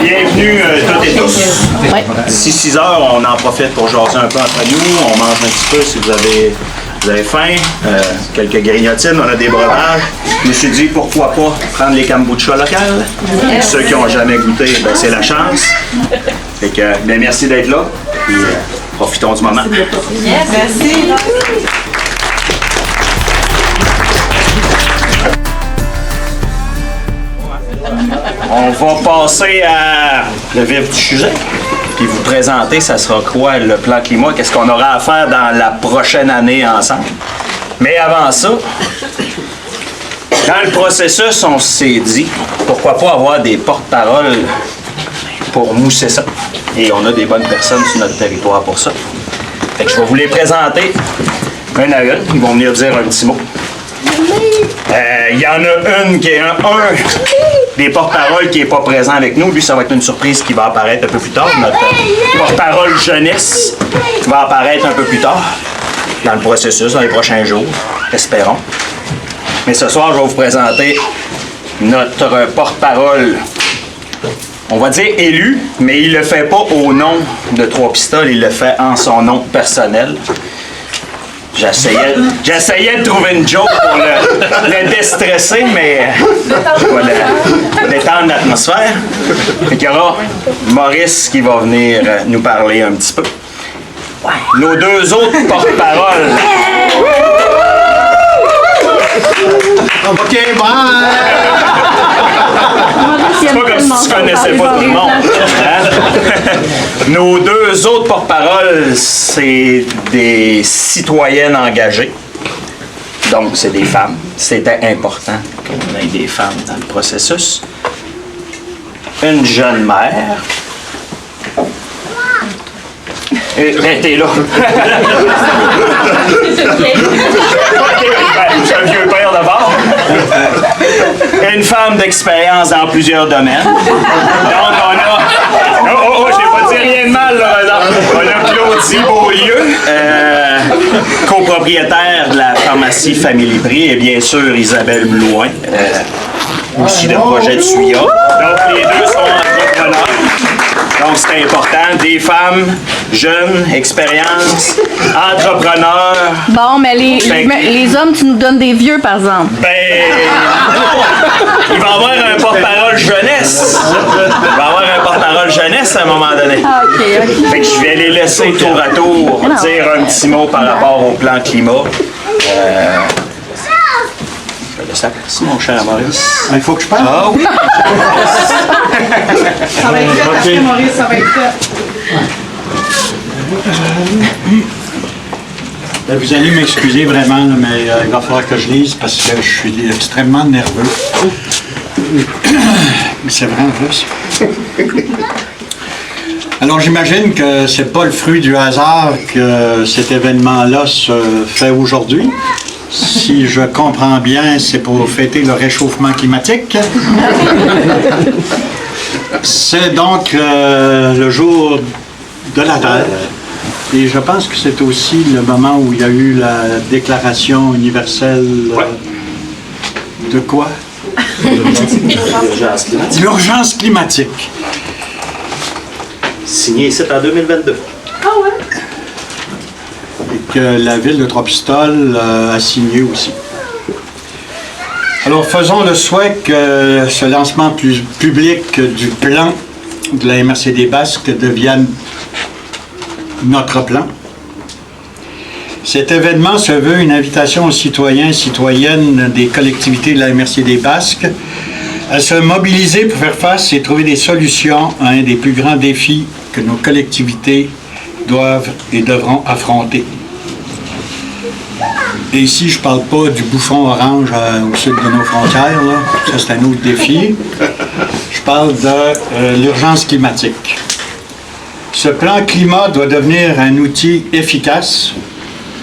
Bienvenue toutes et tous. Ouais. D'ici 6 heures, on en profite pour jaser un peu entre nous. On mange un petit peu si vous avez faim. Quelques grignotines, on a des breuvages. Je me suis dit, pourquoi pas prendre les kombucha locales. Ceux qui n'ont jamais goûté, ben, c'est la chance. Fait que, ben, merci d'être là. Puis, profitons du moment. Merci. On va passer à le vif du sujet. Puis vous présenter, ça sera quoi le plan climat, qu'est-ce qu'on aura à faire dans la prochaine année ensemble. Mais avant ça, dans le processus, on s'est dit, pourquoi pas avoir des porte-paroles pour mousser ça. Et on a des bonnes personnes sur notre territoire pour ça. Fait que je vais vous les présenter une à une. Ils vont venir dire un petit mot. Il y en a une qui est un des porte-paroles qui n'est pas présent avec nous. Lui, ça va être une surprise qui va apparaître un peu plus tard. Notre porte-parole jeunesse va apparaître un peu plus tard dans le processus, dans les prochains jours, espérons. Mais ce soir, je vais vous présenter notre porte-parole, on va dire élu, mais il ne le fait pas au nom de Trois Pistoles, il le fait en son nom personnel. J'essayais de trouver une joke pour le déstresser, mais voilà, détendre l'atmosphère. Fait qu'il y aura Maurice qui va venir nous parler un petit peu. Nos deux autres porte-paroles. OK, bye! C'est pas comme si tu connaissais pas tout le monde. Hein? Nos deux autres porte-paroles, c'est des citoyennes engagées. Donc, c'est des femmes. C'était important qu'on ait des femmes dans le processus. Une jeune mère. T'es là. C'est un vieux père d'abord. Une femme d'expérience dans plusieurs domaines. Donc, on a... j'ai pas dit rien de mal, là. On a Claudie Beaulieu, copropriétaire de la pharmacie Family Prix, et bien sûr Isabelle Blouin, aussi de projet de Suya. Donc, les deux sont entrepreneurs. Donc, c'est important. Des femmes jeunes, expérience, entrepreneurs. Bon, mais les hommes, tu nous donnes des vieux, par exemple. Ben, il va y avoir un porte-parole jeunesse. Il va y avoir un porte-parole jeunesse à un moment donné. Ah, OK. Fait que je vais les laisser tour à tour dire un petit mot par rapport au plan climat. Je vais laisser la place, mon cher Maurice. Il faut que je parle? Ah oui! Ça va être fait, après Maurice, ça va être fait. Vous allez m'excuser vraiment, là, mais il va falloir que je lise parce que je suis extrêmement nerveux. Mais c'est vrai en plus. Alors j'imagine que c'est pas le fruit du hasard que cet événement-là se fait aujourd'hui. Si je comprends bien, c'est pour fêter le réchauffement climatique. C'est donc le jour de la Terre. Et je pense que c'est aussi le moment où il y a eu la déclaration universelle de quoi? L'urgence climatique. Signé ici en 2022. Et que la ville de Trois-Pistoles a signé aussi. Alors faisons le souhait que ce lancement public du plan de la MRC Basques devienne notre plan. Cet événement se veut une invitation aux citoyens et citoyennes des collectivités de la MRC Basques à se mobiliser pour faire face et trouver des solutions à un des plus grands défis que nos collectivités doivent et devront affronter. Et ici, je ne parle pas du bouffon orange au sud de nos frontières, là. Ça c'est un autre défi. Je parle de l'urgence climatique. Ce plan climat doit devenir un outil efficace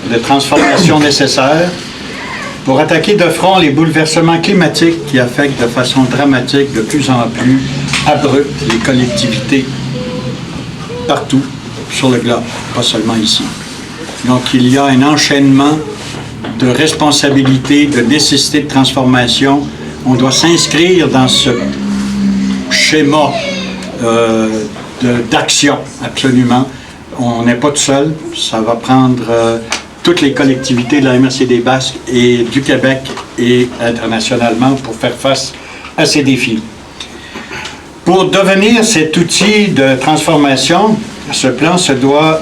de transformation nécessaire pour attaquer de front les bouleversements climatiques qui affectent de façon dramatique, de plus en plus abrupte, les collectivités partout sur le globe, pas seulement ici. Donc il y a un enchaînement de responsabilités, de nécessité de transformation. On doit s'inscrire dans ce schéma d'action, absolument. On n'est pas tout seul. Ça va prendre toutes les collectivités de la MRC des Basques et du Québec et internationalement pour faire face à ces défis. Pour devenir cet outil de transformation, ce plan se doit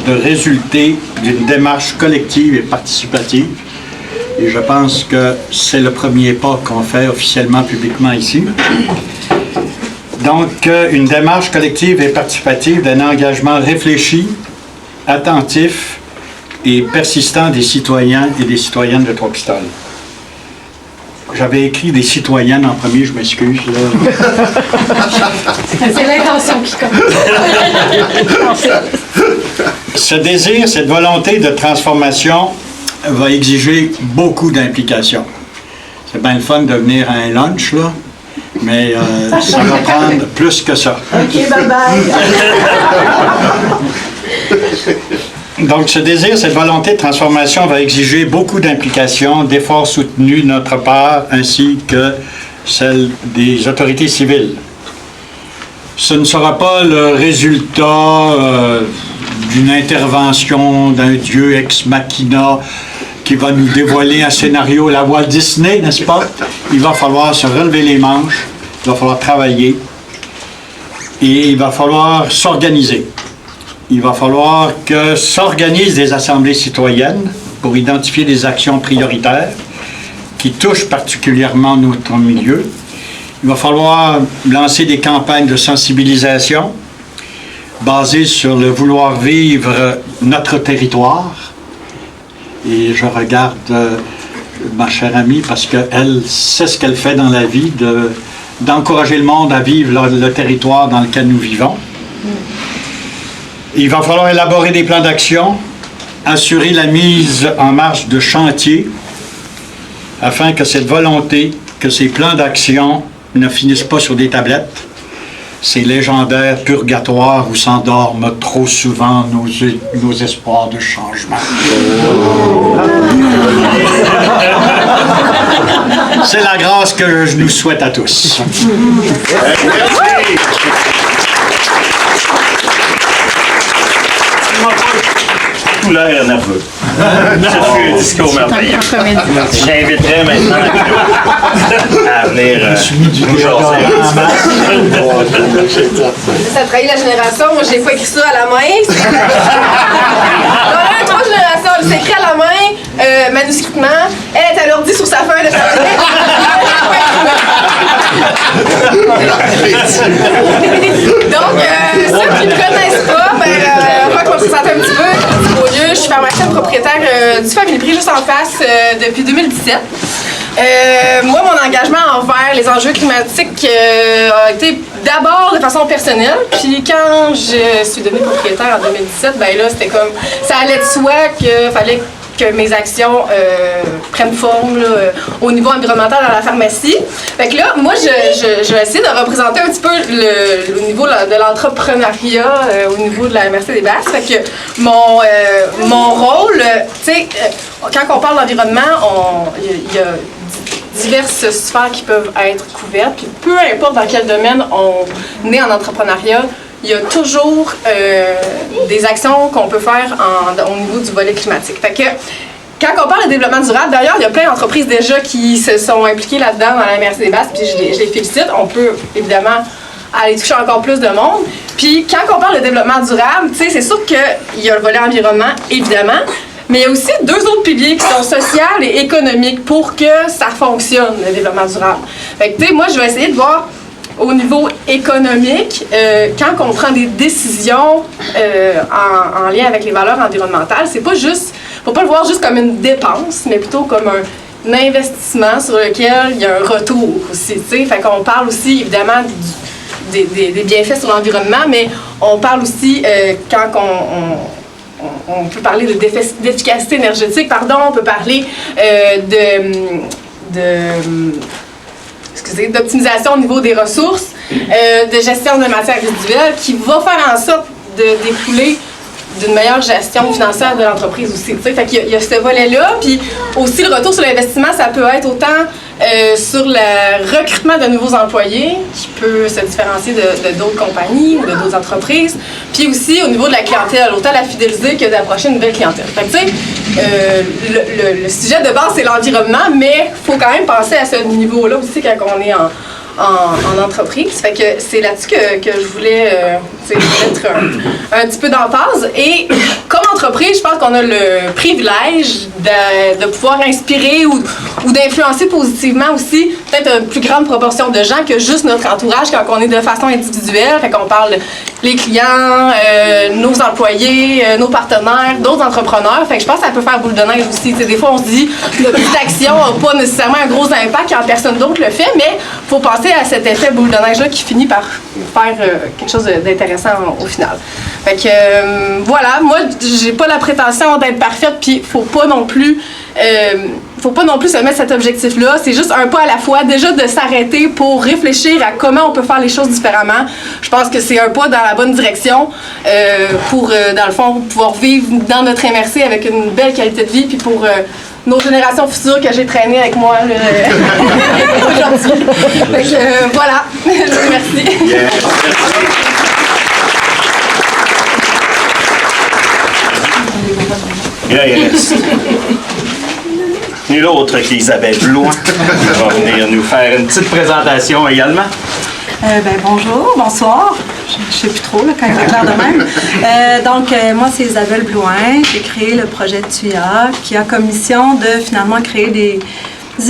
de résulter d'une démarche collective et participative. Et je pense que c'est le premier pas qu'on fait officiellement, publiquement ici. Donc, une démarche collective et participative d'un engagement réfléchi, attentif et persistant des citoyens et des citoyennes de Trois-Pistoles. J'avais écrit des citoyennes en premier, je m'excuse. C'est l'intention qui compte. Ce désir, cette volonté de transformation va exiger beaucoup d'implication. C'est bien le fun de venir à un lunch, là, mais ça va prendre plus que ça. OK, bye-bye. Donc, ce désir, cette volonté de transformation va exiger beaucoup d'implication, d'efforts soutenus de notre part, ainsi que celle des autorités civiles. Ce ne sera pas le résultat d'une intervention d'un dieu ex machina qui va nous dévoiler un scénario à la Walt Disney, n'est-ce pas? Il va falloir se relever les manches, il va falloir travailler et il va falloir s'organiser. Il va falloir que s'organisent des assemblées citoyennes pour identifier des actions prioritaires qui touchent particulièrement notre milieu. Il va falloir lancer des campagnes de sensibilisation basées sur le vouloir vivre notre territoire. Et je regarde ma chère amie parce qu'elle sait ce qu'elle fait dans la vie, d'encourager le monde à vivre le territoire dans lequel nous vivons. Il va falloir élaborer des plans d'action, assurer la mise en marche de chantiers afin que cette volonté, que ces plans d'action ne finissent pas sur des tablettes, ces légendaires purgatoires où s'endorment trop souvent nos espoirs de changement. C'est la grâce que je nous souhaite à tous. Tout l'air nerveux. Ça fait un discours merveilleux. J'inviterais maintenant à venir nous jaser. Ça trahit la génération. Moi, j'ai pas écrit ça à la main. Dans un, 3 générations, elle s'écrit à la main, manuscritement. Elle est à l'ordi sur sa feuille de papier. Donc, ceux qui ne me connaissent pas, on va me présenter un petit peu. Je suis pharmacienne propriétaire du Family Prix juste en face depuis 2017. Moi, mon engagement envers les enjeux climatiques a été d'abord de façon personnelle. Puis quand je suis devenue propriétaire en 2017, ben là, c'était comme ça allait de soi qu'il fallait que mes actions prennent forme là, au niveau environnemental dans la pharmacie. Fait que là, moi, je vais essayer de représenter un petit peu le niveau de l'entrepreneuriat au niveau de la MRC des Basques. Fait que mon rôle, tu sais, quand on parle d'environnement, il y a diverses sphères qui peuvent être couvertes. Puis peu importe dans quel domaine on est en entrepreneuriat, il y a toujours des actions qu'on peut faire au niveau du volet climatique. Fait que, quand on parle de développement durable, d'ailleurs, il y a plein d'entreprises déjà qui se sont impliquées là-dedans dans la MRC des Basques, puis je les félicite. On peut évidemment aller toucher encore plus de monde. Puis quand on parle de développement durable, tu sais, c'est sûr qu'il y a le volet environnement, évidemment, mais il y a aussi 2 autres piliers qui sont social et économique pour que ça fonctionne, le développement durable. Fait que, tu sais, moi, je vais essayer de voir au niveau économique, quand on prend des décisions en lien avec les valeurs environnementales, c'est pas juste, faut pas le voir juste comme une dépense, mais plutôt comme un investissement sur lequel il y a un retour aussi. T'sais. Fait qu'on parle aussi évidemment des bienfaits sur l'environnement, mais on parle aussi quand on peut parler d'efficacité énergétique, on peut parler d'optimisation au niveau des ressources, de gestion de matières résiduelles qui va faire en sorte de découler d'une meilleure gestion financière de l'entreprise aussi. Fait qu'il y a ce volet-là, puis aussi le retour sur l'investissement, ça peut être autant sur le recrutement de nouveaux employés qui peut se différencier de d'autres compagnies ou de d'autres entreprises. Puis aussi au niveau de la clientèle, autant la fidéliser que d'approcher une nouvelle clientèle. Fait que, tu sais, le sujet de base, c'est l'environnement, mais il faut quand même penser à ce niveau-là aussi quand on est en entreprise. Fait que c'est là-dessus que je voulais mettre un petit peu d'emphase. Et comme entreprise, je pense qu'on a le privilège de pouvoir inspirer ou d'influencer positivement aussi peut-être une plus grande proportion de gens que juste notre entourage quand on est de façon individuelle. Fait qu'on parle les clients, nos employés, nos partenaires, d'autres entrepreneurs. Fait que je pense que ça peut faire boule de neige aussi. T'sais, des fois, on se dit notre petite action n'a pas nécessairement un gros impact quand personne d'autre le fait, mais il faut penser à cet effet boule de neige-là qui finit par faire quelque chose d'intéressant au final. Fait que voilà, moi, j'ai pas la prétention d'être parfaite, puis faut pas non plus se mettre cet objectif-là. C'est juste un pas à la fois, déjà de s'arrêter pour réfléchir à comment on peut faire les choses différemment. Je pense que c'est un pas dans la bonne direction pour, dans le fond, pouvoir vivre dans notre MRC avec une belle qualité de vie, puis pour nos générations futures que j'ai traînées avec moi aujourd'hui. Fait que voilà, je vous remercie. Yeah. Yes. Nul autre qu'Isabelle Blouin va venir nous faire une petite présentation également. Bonjour, bonsoir. Je ne sais plus trop là, quand il est clair de même. Moi, c'est Isabelle Blouin. J'ai créé le projet TUIA qui a comme mission de finalement créer des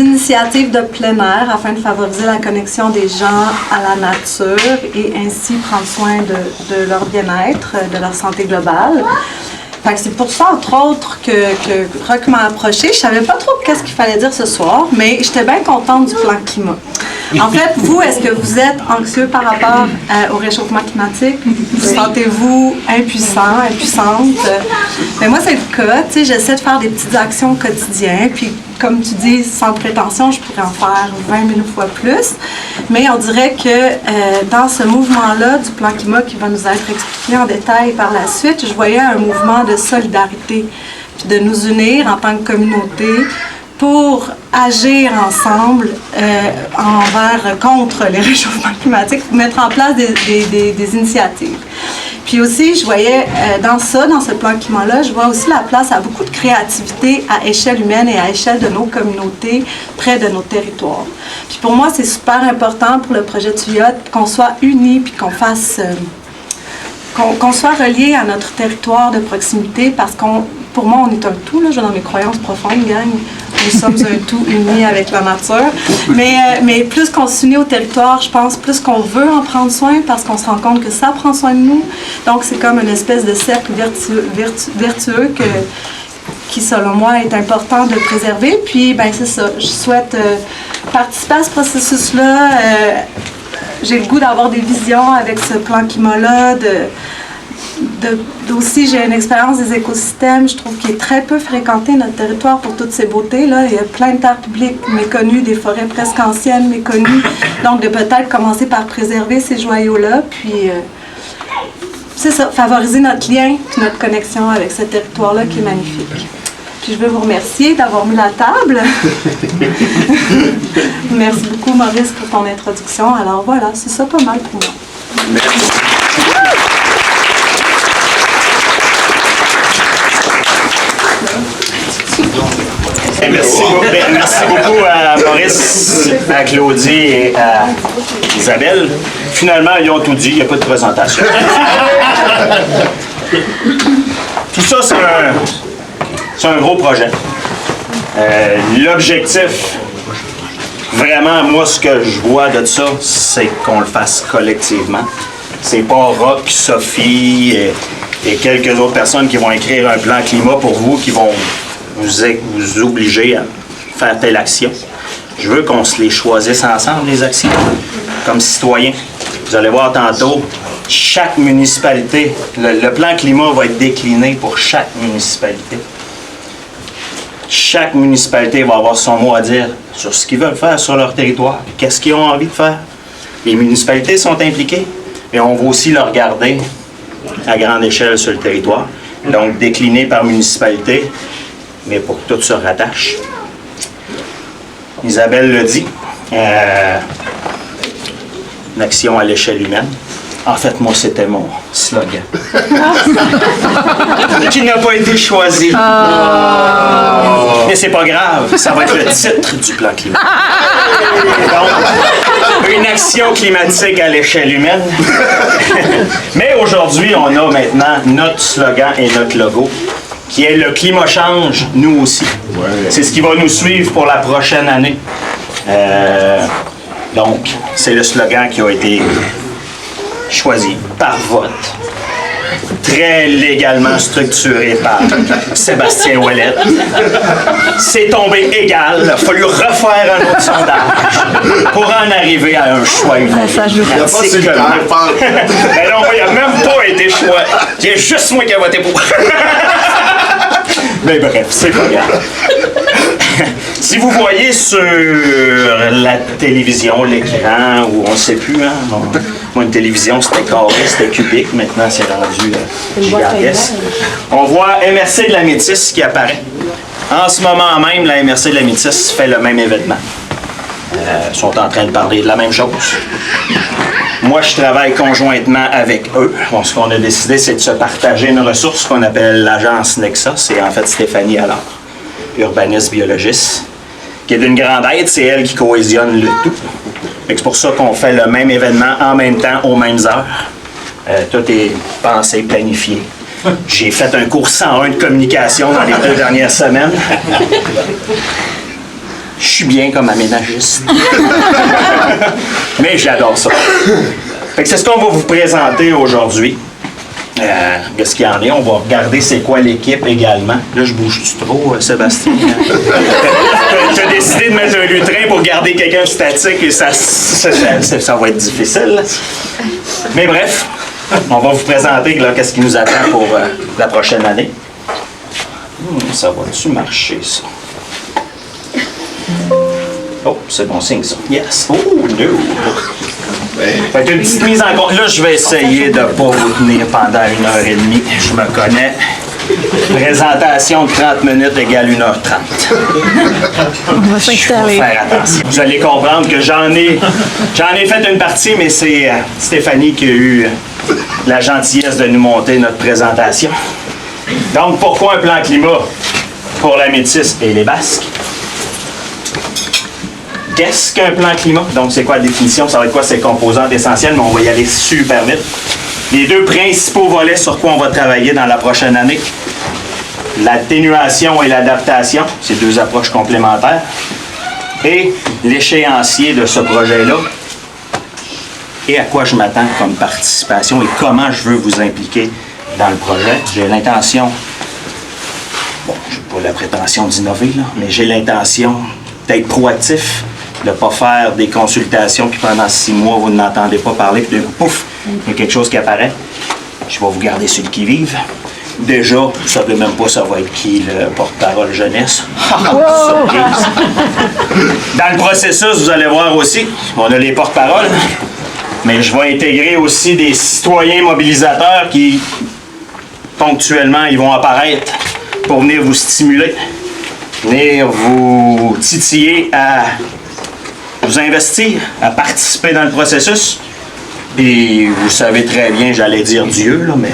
initiatives de plein air afin de favoriser la connexion des gens à la nature et ainsi prendre soin de leur bien-être, de leur santé globale. Fait que c'est pour ça, entre autres, que Roch m'a approché. Je savais pas trop qu'est-ce qu'il fallait dire ce soir, mais j'étais bien contente du plan climat. En fait, vous, est-ce que vous êtes anxieux par rapport au réchauffement climatique? Vous sentez-vous impuissant, impuissante? Mais moi, c'est le cas. Tu sais, j'essaie de faire des petites actions au quotidien, puis comme tu dis, sans prétention, je pourrais en faire 20 000 fois plus. Mais on dirait que dans ce mouvement-là du plan climat qui va nous être expliqué en détail par la suite, je voyais un mouvement de solidarité, puis de nous unir en tant que communauté pour agir ensemble contre les réchauffements climatiques, mettre en place des initiatives. Puis aussi, je voyais dans ce plan climat-là, je vois aussi la place à beaucoup de créativité à échelle humaine et à échelle de nos communautés, près de nos territoires. Puis pour moi, c'est super important pour le projet TUIA qu'on soit unis puis qu'on fasse... qu'on soit reliés à notre territoire de proximité parce pour moi, on est un tout, là, dans mes croyances profondes, gang. Nous sommes un tout uni avec la nature. Mais plus qu'on s'unit au territoire, je pense, plus qu'on veut en prendre soin parce qu'on se rend compte que ça prend soin de nous. Donc, c'est comme une espèce de cercle vertueux qui, selon moi, est important de préserver. Puis, ben c'est ça. Je souhaite participer à ce processus-là. J'ai le goût d'avoir des visions avec ce plan climat-là, aussi, j'ai une expérience des écosystèmes, je trouve qu'il est très peu fréquenté notre territoire pour toutes ces beautés-là. Il y a plein de terres publiques méconnues, des forêts presque anciennes méconnues. Donc, de peut-être commencer par préserver ces joyaux-là, puis c'est ça, favoriser notre lien, notre connexion avec ce territoire-là qui est magnifique. Puis je veux vous remercier d'avoir mis la table. Merci beaucoup, Maurice, pour ton introduction. Alors voilà, c'est ça pas mal pour moi. Merci. Merci beaucoup à Maurice, à Claudie et à Isabelle. Finalement, ils ont tout dit, il n'y a pas de présentation. Tout ça, c'est un gros projet. L'objectif, vraiment, moi, ce que je vois de ça, c'est qu'on le fasse collectivement. C'est pas Roch, Sophie et quelques autres personnes qui vont écrire un plan climat pour vous, qui vont vous obliger à faire telle action. Je veux qu'on se les choisisse ensemble, les actions, comme citoyens. Vous allez voir tantôt, chaque municipalité, le plan climat va être décliné pour chaque municipalité. Chaque municipalité va avoir son mot à dire sur ce qu'ils veulent faire sur leur territoire, qu'est-ce qu'ils ont envie de faire. Les municipalités sont impliquées, mais on va aussi le regarder à grande échelle sur le territoire. Donc, décliné par municipalité, mais pour que tout se rattache. Isabelle l'a dit. Une action à l'échelle humaine. En fait, moi, c'était mon slogan. Qui n'a pas été choisi. Mais c'est pas grave, ça va être le titre du plan climat. Donc, une action climatique à l'échelle humaine. Mais aujourd'hui, on a maintenant notre slogan et notre logo, qui est le climat change, nous aussi. C'est ce qui va nous suivre pour la prochaine année. Donc, c'est le slogan qui a été choisi par vote, très légalement structuré par Sébastien Ouellet. C'est tombé égal. Il a fallu refaire un autre sondage pour en arriver à un choix unanime. Mais non, il n'a même pas été choix. Il y a juste moi qui ai voté pour. Mais bref, c'est pas grave. Si vous voyez sur la télévision, l'écran, ou on ne sait plus, hein, moi une télévision c'était carré, c'était cubique, maintenant c'est rendu gigantesque. On voit MRC de la Métis qui apparaît. En ce moment même, la MRC de la Métis fait le même événement. Ils sont en train de parler de la même chose. Moi, je travaille conjointement avec eux. Bon, ce qu'on a décidé, c'est de se partager une ressource qu'on appelle l'agence Nexa. C'est en fait Stéphanie Allard, urbaniste biologiste, qui est d'une grande aide. C'est elle qui cohésionne le tout. C'est pour ça qu'on fait le même événement en même temps, aux mêmes heures. Tout est pensé, planifié. J'ai fait un cours 101 de communication dans les 2 dernières semaines. Je suis bien comme aménagiste. Mais j'adore ça. Fait que c'est ce qu'on va vous présenter aujourd'hui. Qu'est-ce qu'il y en est? On va regarder c'est quoi l'équipe également. Là, je bouge-tu trop, Sébastien? Tu as décidé de mettre un lutrin pour garder quelqu'un statique et ça va être difficile. Mais bref, on va vous présenter là, qu'est-ce qui nous attend pour la prochaine année. Ça va-tu marcher, ça? Oh, c'est bon signe, ça. Yes. Oh, no. Fait qu'une petite mise en compte. Là, je vais essayer de ne pas vous tenir pendant 1h30. Je me connais. Présentation de 30 minutes égale 1h30. On va s'installer. Il faut faire attention. Vous allez comprendre que j'en ai fait une partie, mais c'est Stéphanie qui a eu la gentillesse de nous monter notre présentation. Donc, pourquoi un plan climat pour la Métis et les Basques? Qu'est-ce qu'un plan climat? Donc, c'est quoi la définition? Ça va être quoi ses composantes essentielles? Mais on va y aller super vite. Les 2 principaux volets sur quoi on va travailler dans la prochaine année. L'atténuation et l'adaptation. C'est 2 approches complémentaires. Et l'échéancier de ce projet-là. Et à quoi je m'attends comme participation et comment je veux vous impliquer dans le projet. J'ai l'intention, bon, je n'ai pas la prétention d'innover, là, mais j'ai l'intention d'être proactif, de ne pas faire des consultations, puis pendant 6 mois, vous n'entendez pas parler, puis d'un coup, pouf, il y a quelque chose qui apparaît. Je vais vous garder sur le qui-vive. Déjà, vous ne savez même pas ça va être qui le porte-parole jeunesse. Surprise. Dans le processus, vous allez voir aussi, on a les porte-paroles, mais je vais intégrer aussi des citoyens mobilisateurs qui, ponctuellement, ils vont apparaître pour venir vous stimuler, venir vous titiller à vous investir, à participer dans le processus. Et vous savez très bien, j'allais dire Dieu, là, mais...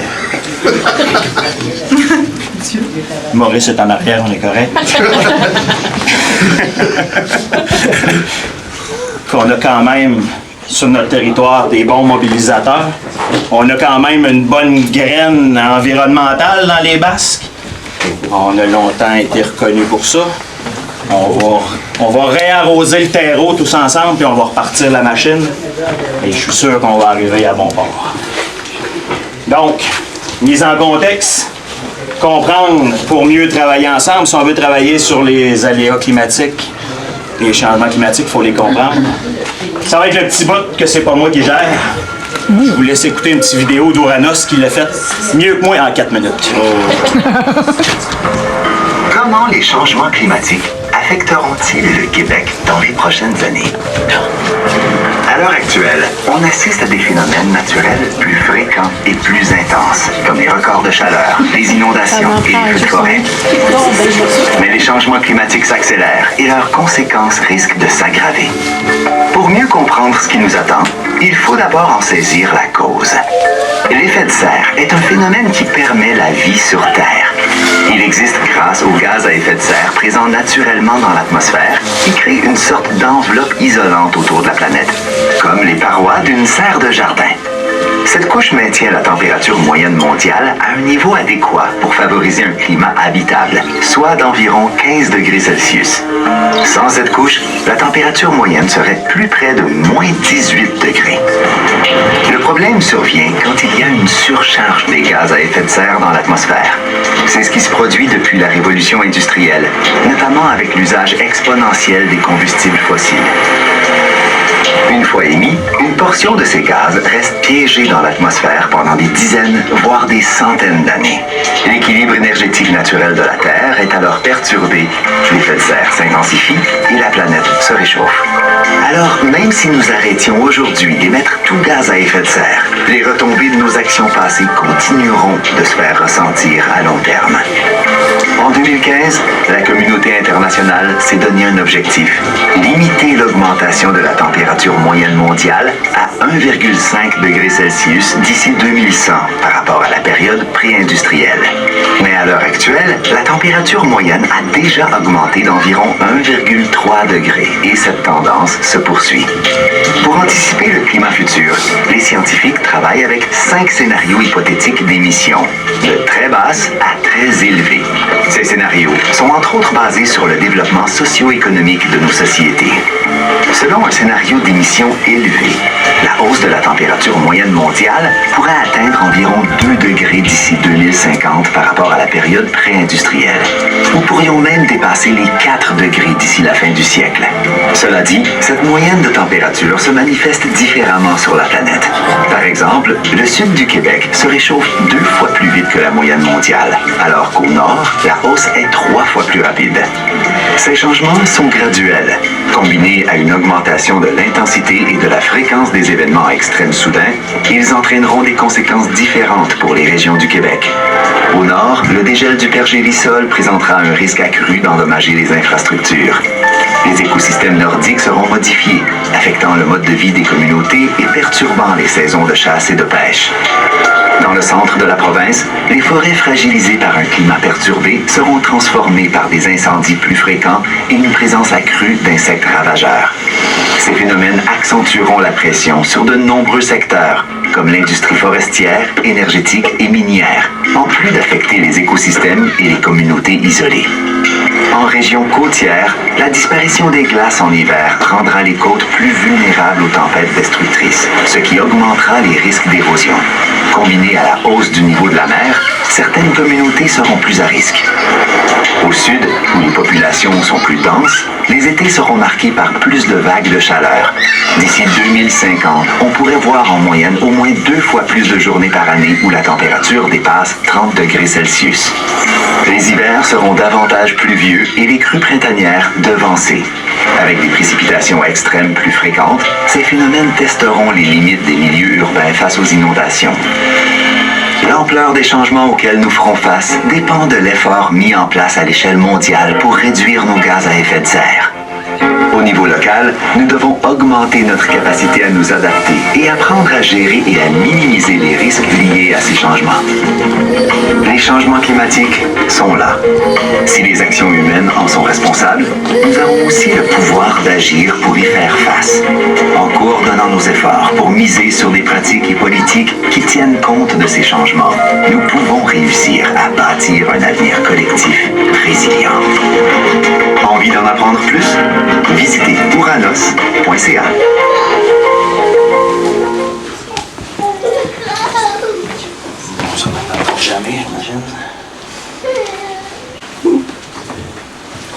Maurice est en arrière, on est correct. Qu'on a quand même, sur notre territoire, des bons mobilisateurs. On a quand même une bonne graine environnementale dans les Basques. On a longtemps été reconnus pour ça. On va réarroser le terreau tous ensemble, puis on va repartir la machine. Et je suis sûr qu'on va arriver à bon port. Donc, mise en contexte, comprendre pour mieux travailler ensemble. Si on veut travailler sur les aléas climatiques, les changements climatiques, il faut les comprendre. Ça va être le petit bout que c'est pas moi qui gère. Je vous laisse écouter une petite vidéo d'Ouranos qui l'a fait mieux que moi en 4 minutes. Comment les changements climatiques affecteront-ils le Québec dans les prochaines années? À l'heure actuelle, on assiste à des phénomènes naturels plus fréquents et plus intenses, comme les records de chaleur, les inondations et les feux de forêt. Mais les changements changements climatiques s'accélèrent et leurs conséquences risquent de s'aggraver. Pour mieux comprendre ce qui nous attend, il faut d'abord en saisir la cause. L'effet de serre est un phénomène qui permet la vie sur Terre. Il existe grâce aux gaz à effet de serre présents naturellement dans l'atmosphère qui créent une sorte d'enveloppe isolante autour de la planète, comme les parois d'une serre de jardin. Cette couche maintient la température moyenne mondiale à un niveau adéquat pour favoriser un climat habitable, soit d'environ 15 degrés Celsius. Sans cette couche, la température moyenne serait plus près de moins 18 degrés. Le problème survient quand il y a une surcharge des gaz à effet de serre dans l'atmosphère. C'est ce qui se produit depuis la révolution industrielle, notamment avec l'usage exponentiel des combustibles fossiles. Une fois émis, une portion de ces gaz reste piégée dans l'atmosphère pendant des dizaines, voire des centaines d'années. L'équilibre énergétique naturel de la Terre est alors perturbé, l'effet de serre s'intensifie et la planète se réchauffe. Alors, même si nous arrêtions aujourd'hui d'émettre tout gaz à effet de serre, les retombées de nos actions passées continueront de se faire ressentir à long terme. En 2015, la communauté internationale s'est donné un objectif: limiter l'augmentation de la température moyenne mondiale à 1,5 degré Celsius d'ici 2100 par rapport à la période pré-industrielle. Mais à l'heure actuelle, la température moyenne a déjà augmenté d'environ 1,3 degré et cette tendance se poursuit. Pour anticiper le climat futur, les scientifiques travaillent avec 5 scénarios hypothétiques d'émissions, de très basse à très élevée. Ces scénarios sont entre autres basés sur le développement socio-économique de nos sociétés. Selon un scénario d'émissions élevées, la hausse de la température moyenne mondiale pourrait atteindre environ 2 degrés d'ici 2050 par rapport à la période pré-industrielle. Nous pourrions même dépasser les 4 degrés d'ici la fin du siècle. Cela dit, cette moyenne de température se manifeste différemment sur la planète. Par exemple, le sud du Québec se réchauffe 2 fois plus vite que la moyenne mondiale, alors qu'au nord, la hausse est 3 fois plus rapide. Ces changements sont graduels. Combinés à une augmentation de l'intensité et de la fréquence des événements extrêmes soudains, ils entraîneront des conséquences différentes pour les régions du Québec. Au nord, le dégel du pergélisol présentera un risque accru d'endommager les infrastructures. Les écosystèmes nordiques seront modifiés, affectant le mode de vie des communautés et perturbant les saisons de chasse et de pêche. Dans le centre de la province, les forêts fragilisées par un climat perturbé seront transformées par des incendies plus fréquents et une présence accrue d'insectes ravageurs. Ces phénomènes accentueront la pression sur de nombreux secteurs, comme l'industrie forestière, énergétique et minière, en plus d'affecter les écosystèmes et les communautés isolées. En région côtière, la disparition des glaces en hiver rendra les côtes plus vulnérables aux tempêtes destructrices, ce qui augmentera les risques d'érosion. Combiné à la hausse du niveau de la mer, certaines communautés seront plus à risque. Au sud, où les populations sont plus denses, les étés seront marqués par plus de vagues de chaleur. D'ici 2050, on pourrait voir en moyenne au moins 2 fois plus de journées par année où la température dépasse 30 degrés Celsius. Les hivers seront davantage pluvieux et les crues printanières devancées. Avec des précipitations extrêmes plus fréquentes, ces phénomènes testeront les limites des milieux urbains face aux inondations. L'ampleur des changements auxquels nous ferons face dépend de l'effort mis en place à l'échelle mondiale pour réduire nos gaz à effet de serre. Au niveau local, nous devons augmenter notre capacité à nous adapter et apprendre à gérer et à minimiser les risques liés à ces changements. Les changements climatiques sont là. Si les actions humaines en sont responsables, nous avons aussi le pouvoir d'agir pour y faire face, en coordonnant nos efforts pour miser sur des pratiques et politiques qui tiennent compte de ces changements. Nous pouvons réussir à bâtir un avenir collectif résilient. Envie d'en apprendre plus? Visitez ouranos.ca. Ça n'arrête jamais, j'imagine.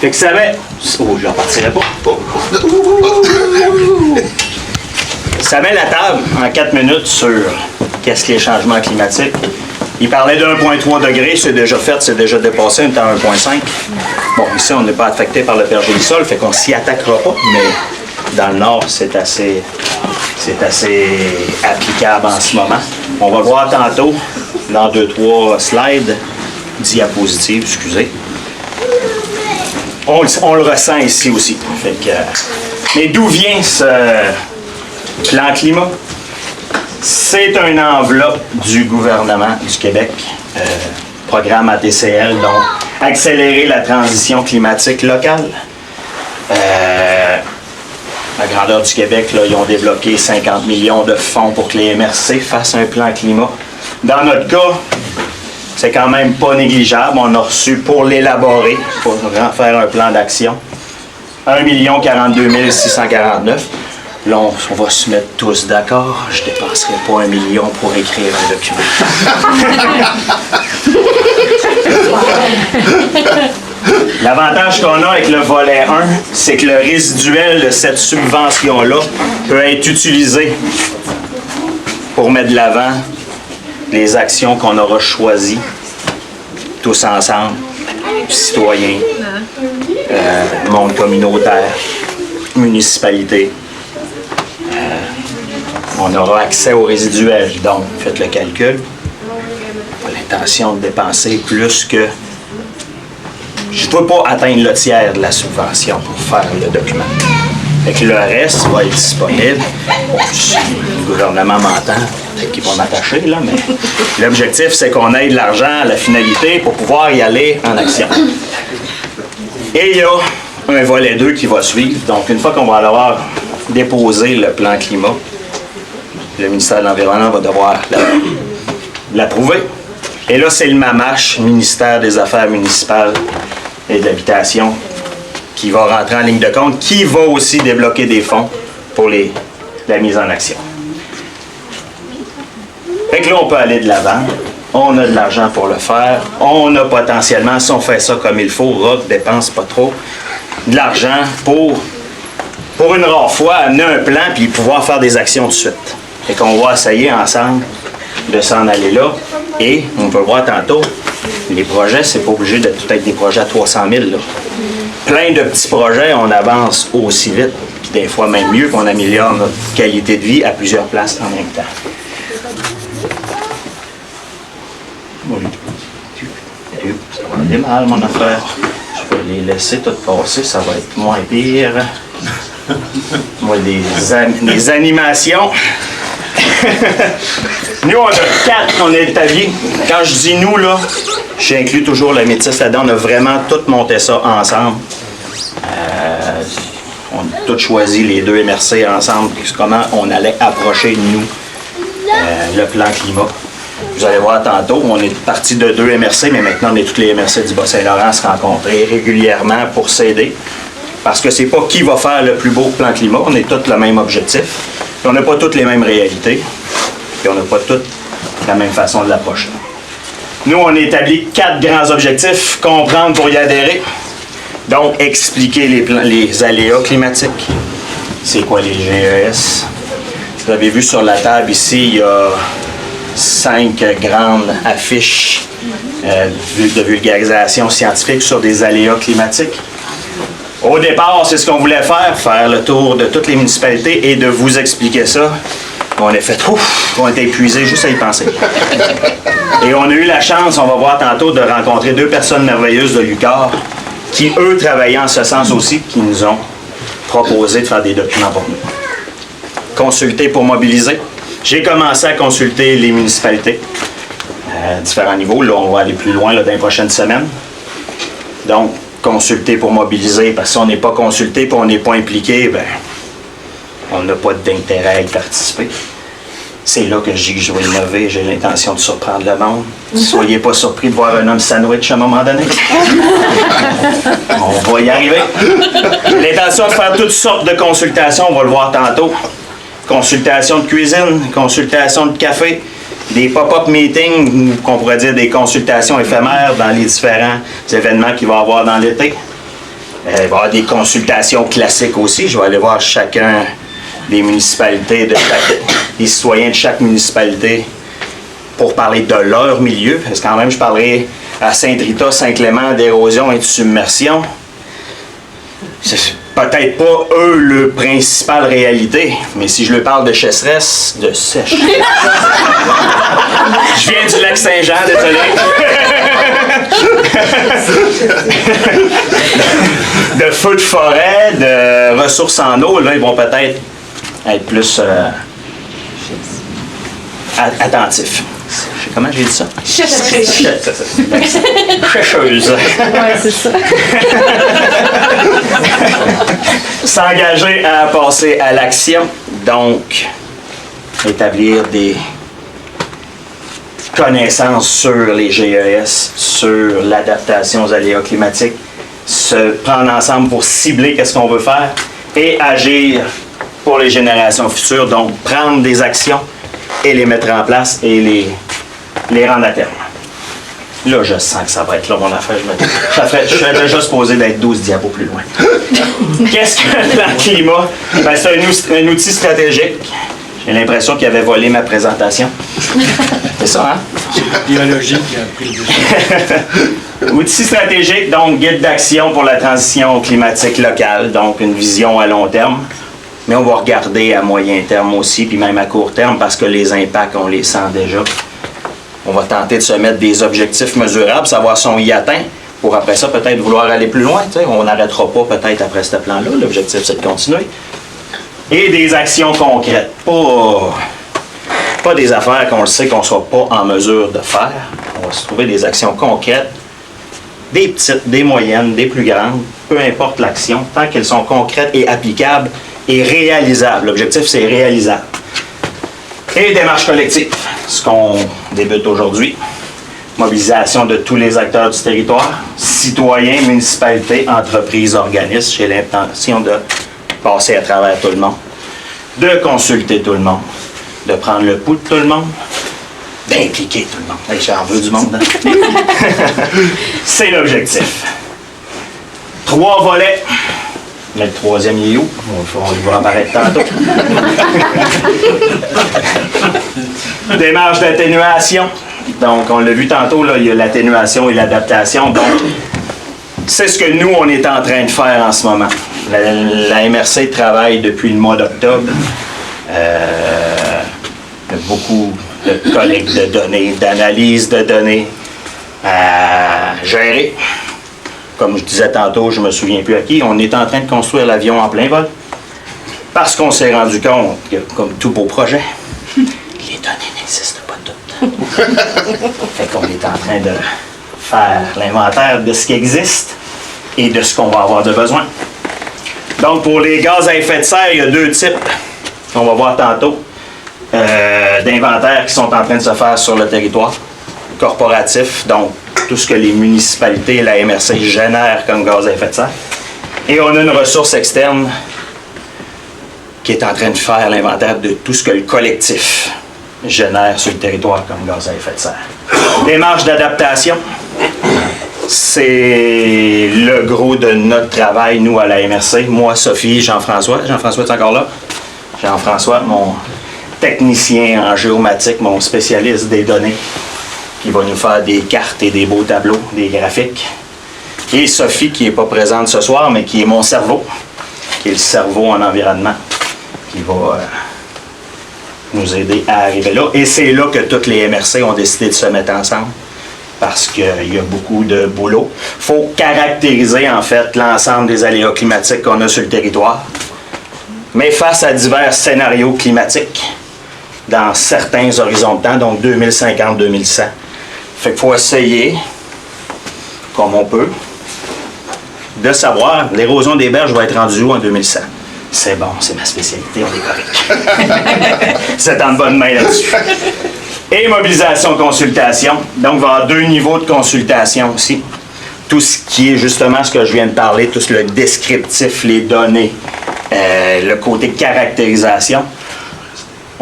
Fait que ça va. Oh, je n'en partirai pas. Ça met la table en 4 minutes sur qu'est-ce que les changements climatiques. Il parlait de 1,3 degré, c'est déjà fait, c'est déjà dépassé, on est à 1,5. Bon, ici, on n'est pas affecté par le pergélisol, fait qu'on s'y attaquera pas, mais dans le nord, c'est assez applicable en ce moment. On va voir tantôt, dans 2-3 slides, diapositives, excusez. on le ressent ici aussi. Fait que, mais d'où vient ce plan climat? C'est une enveloppe du gouvernement du Québec, programme ATCL, donc accélérer la transition climatique locale. La grandeur du Québec, là, ils ont débloqué 50 millions de fonds pour que les MRC fassent un plan climat. Dans notre cas, c'est quand même pas négligeable. On a reçu pour l'élaborer, pour faire un plan d'action, 1 42 649. Là, on va se mettre tous d'accord. Je ne dépenserai pas 1 million pour écrire un document. L'avantage qu'on a avec le volet 1, c'est que le résiduel de cette subvention-là peut être utilisé pour mettre de l'avant les actions qu'on aura choisies tous ensemble, citoyens, monde communautaire, municipalité. On aura accès au résiduel, donc faites le calcul. Pas l'intention de dépenser plus que... Je ne veux pas atteindre le tiers de la subvention pour faire le document. Fait que le reste va être disponible. Si le gouvernement m'entend, peut-être qu'ils vont m'attacher, là, mais l'objectif, c'est qu'on ait de l'argent à la finalité pour pouvoir y aller en action. Et il y a un volet 2 qui va suivre. Donc, une fois qu'on va avoir déposé le plan climat, le ministère de l'Environnement va devoir l'approuver. Et là, c'est le MAMACH, ministère des Affaires municipales et de l'Habitation, qui va rentrer en ligne de compte, qui va aussi débloquer des fonds pour la mise en action. Fait que là, on peut aller de l'avant. On a de l'argent pour le faire. On a potentiellement, si on fait ça comme il faut, ROC dépense pas trop, de l'argent pour une rare fois, amener un plan puis pouvoir faire des actions tout de suite. Fait qu'on va essayer ensemble de s'en aller là. Et on peut voir tantôt, les projets, c'est pas obligé de tout être des projets à 300 000. Là. Plein de petits projets, on avance aussi vite, puis des fois même mieux, qu'on améliore notre qualité de vie à plusieurs places en même temps. Oui. Ça va aller mal, mon affaire. Je vais les laisser tout passer, ça va être moins pire. Moi, des animations. Nous, on a 4 qu'on est établis. Quand je dis nous, là, j'inclus toujours le métis là-dedans. On a vraiment tout monté ça ensemble. On a tous choisi les 2 MRC ensemble. Comment on allait approcher, nous, le plan climat. Vous allez voir tantôt, on est parti de 2 MRC, mais maintenant, on est tous les MRC du Bas-Saint-Laurent à se rencontrer régulièrement pour s'aider. Parce que c'est pas qui va faire le plus beau plan climat. On est tous le même objectif. Puis on n'a pas toutes les mêmes réalités. Puis on n'a pas toutes la même façon de l'approcher. Nous, on a établi 4 grands objectifs. Comprendre pour y adhérer. Donc, expliquer les aléas climatiques. C'est quoi les GES? Vous avez vu sur la table ici, il y a 5 grandes affiches de vulgarisation scientifique sur des aléas climatiques. Au départ, c'est ce qu'on voulait faire le tour de toutes les municipalités et de vous expliquer ça. On a fait, on a été épuisés juste à y penser. Et on a eu la chance, on va voir tantôt, de rencontrer 2 personnes merveilleuses de l'UQAR qui, eux, travaillaient en ce sens aussi, qui nous ont proposé de faire des documents pour nous. Consulter pour mobiliser. J'ai commencé à consulter les municipalités à différents niveaux. Là, on va aller plus loin là, dans les prochaines semaines. Donc, consulter pour mobiliser, parce que si on n'est pas consulté et on n'est pas impliqué, ben, on n'a pas d'intérêt à y participer. C'est là que je dis que je vais innover, j'ai l'intention de surprendre le monde. Soyez pas surpris de voir un homme sandwich à un moment donné. On va y arriver. L'intention de faire toutes sortes de consultations, on va le voir tantôt. Consultation de cuisine, consultation de café, des pop-up meetings, qu'on pourrait dire des consultations éphémères dans les différents événements qu'il va y avoir dans l'été. Il va y avoir des consultations classiques aussi. Je vais aller voir chacun des municipalités, des citoyens de chaque municipalité pour parler de leur milieu. Parce que quand même, je parlerai à Saint-Rita, Saint-Clément d'érosion et de submersion. C'est peut-être pas eux le principal réalité, mais si je leur parle de sécheresse, de sèche. Je viens du lac Saint-Jean, désolé. de feux de forêt, de ressources en eau, là, ils vont peut-être être plus attentifs. Comment j'ai dit ça? Chercheuse. Ouais, c'est ça. S'engager à passer à l'action, donc établir des connaissances sur les GES, sur l'adaptation aux aléas climatiques, se prendre ensemble pour cibler qu'est-ce qu'on veut faire et agir pour les générations futures, donc prendre des actions et les mettre en place et les rendre à terme. Là, je sens que ça va être là, mon affaire. Je suis déjà supposé d'être 12 diapos plus loin. Qu'est-ce que le plan climat? Ben, c'est un outil stratégique. J'ai l'impression qu'il avait volé ma présentation. C'est ça, hein? Biologie qui a pris le dessus. Outil stratégique, donc guide d'action pour la transition climatique locale, donc une vision à long terme. Mais on va regarder à moyen terme aussi, puis même à court terme, parce que les impacts, on les sent déjà. On va tenter de se mettre des objectifs mesurables, savoir si on y atteint, pour après ça, peut-être vouloir aller plus loin. T'sais. On n'arrêtera pas peut-être après ce plan-là. L'objectif, c'est de continuer. Et des actions concrètes. Pas des affaires qu'on le sait qu'on ne sera pas en mesure de faire. On va se trouver des actions concrètes, des petites, des moyennes, des plus grandes, peu importe l'action, tant qu'elles sont concrètes et applicables et réalisables. L'objectif, c'est réalisable. Et démarche collective, ce qu'on débute aujourd'hui. Mobilisation de tous les acteurs du territoire, citoyens, municipalités, entreprises, organismes. J'ai l'intention de passer à travers tout le monde, de consulter tout le monde, de prendre le pouls de tout le monde, d'impliquer tout le monde. Hey, j'en veux du monde. Hein? C'est l'objectif. 3 volets. Mais le troisième, il est où? On va apparaître tantôt. Démarche d'atténuation. Donc, on l'a vu tantôt, là, il y a l'atténuation et l'adaptation. Donc, c'est ce que nous, on est en train de faire en ce moment. La MRC travaille depuis le mois d'octobre. Il y a beaucoup de collecte de données, d'analyse de données à gérer. Comme je disais tantôt, je ne me souviens plus à qui, on est en train de construire l'avion en plein vol. Parce qu'on s'est rendu compte que, comme tout beau projet, les données n'existent pas toutes. Fait qu'on est en train de faire l'inventaire de ce qui existe et de ce qu'on va avoir de besoin. Donc, pour les gaz à effet de serre, il y a 2 types, on va voir tantôt, d'inventaires qui sont en train de se faire sur le territoire corporatif, donc tout ce que les municipalités et la MRC génèrent comme gaz à effet de serre. Et on a une ressource externe qui est en train de faire l'inventaire de tout ce que le collectif génère sur le territoire comme gaz à effet de serre. Démarche d'adaptation, c'est le gros de notre travail, nous, à la MRC. Moi, Sophie, Jean-François. Jean-François, tu es encore là? Jean-François, mon technicien en géomatique, mon spécialiste des données, qui va nous faire des cartes et des beaux tableaux, des graphiques. Et Sophie, qui n'est pas présente ce soir, mais qui est mon cerveau, qui est le cerveau en environnement, qui va nous aider à arriver là. Et c'est là que toutes les MRC ont décidé de se mettre ensemble, parce qu'il y a beaucoup de boulot. Il faut caractériser, en fait, l'ensemble des aléas climatiques qu'on a sur le territoire, mais face à divers scénarios climatiques, dans certains horizons de temps, donc 2050-2100. Fait qu'il faut essayer, comme on peut, de savoir, l'érosion des berges va être rendue où en 2100? C'est bon, c'est ma spécialité, on est correct. C'est en bonne main là-dessus. Et mobilisation, consultation. Donc, il va y avoir 2 niveaux de consultation aussi. Tout ce qui est justement ce que je viens de parler, tout le descriptif, les données, le côté caractérisation.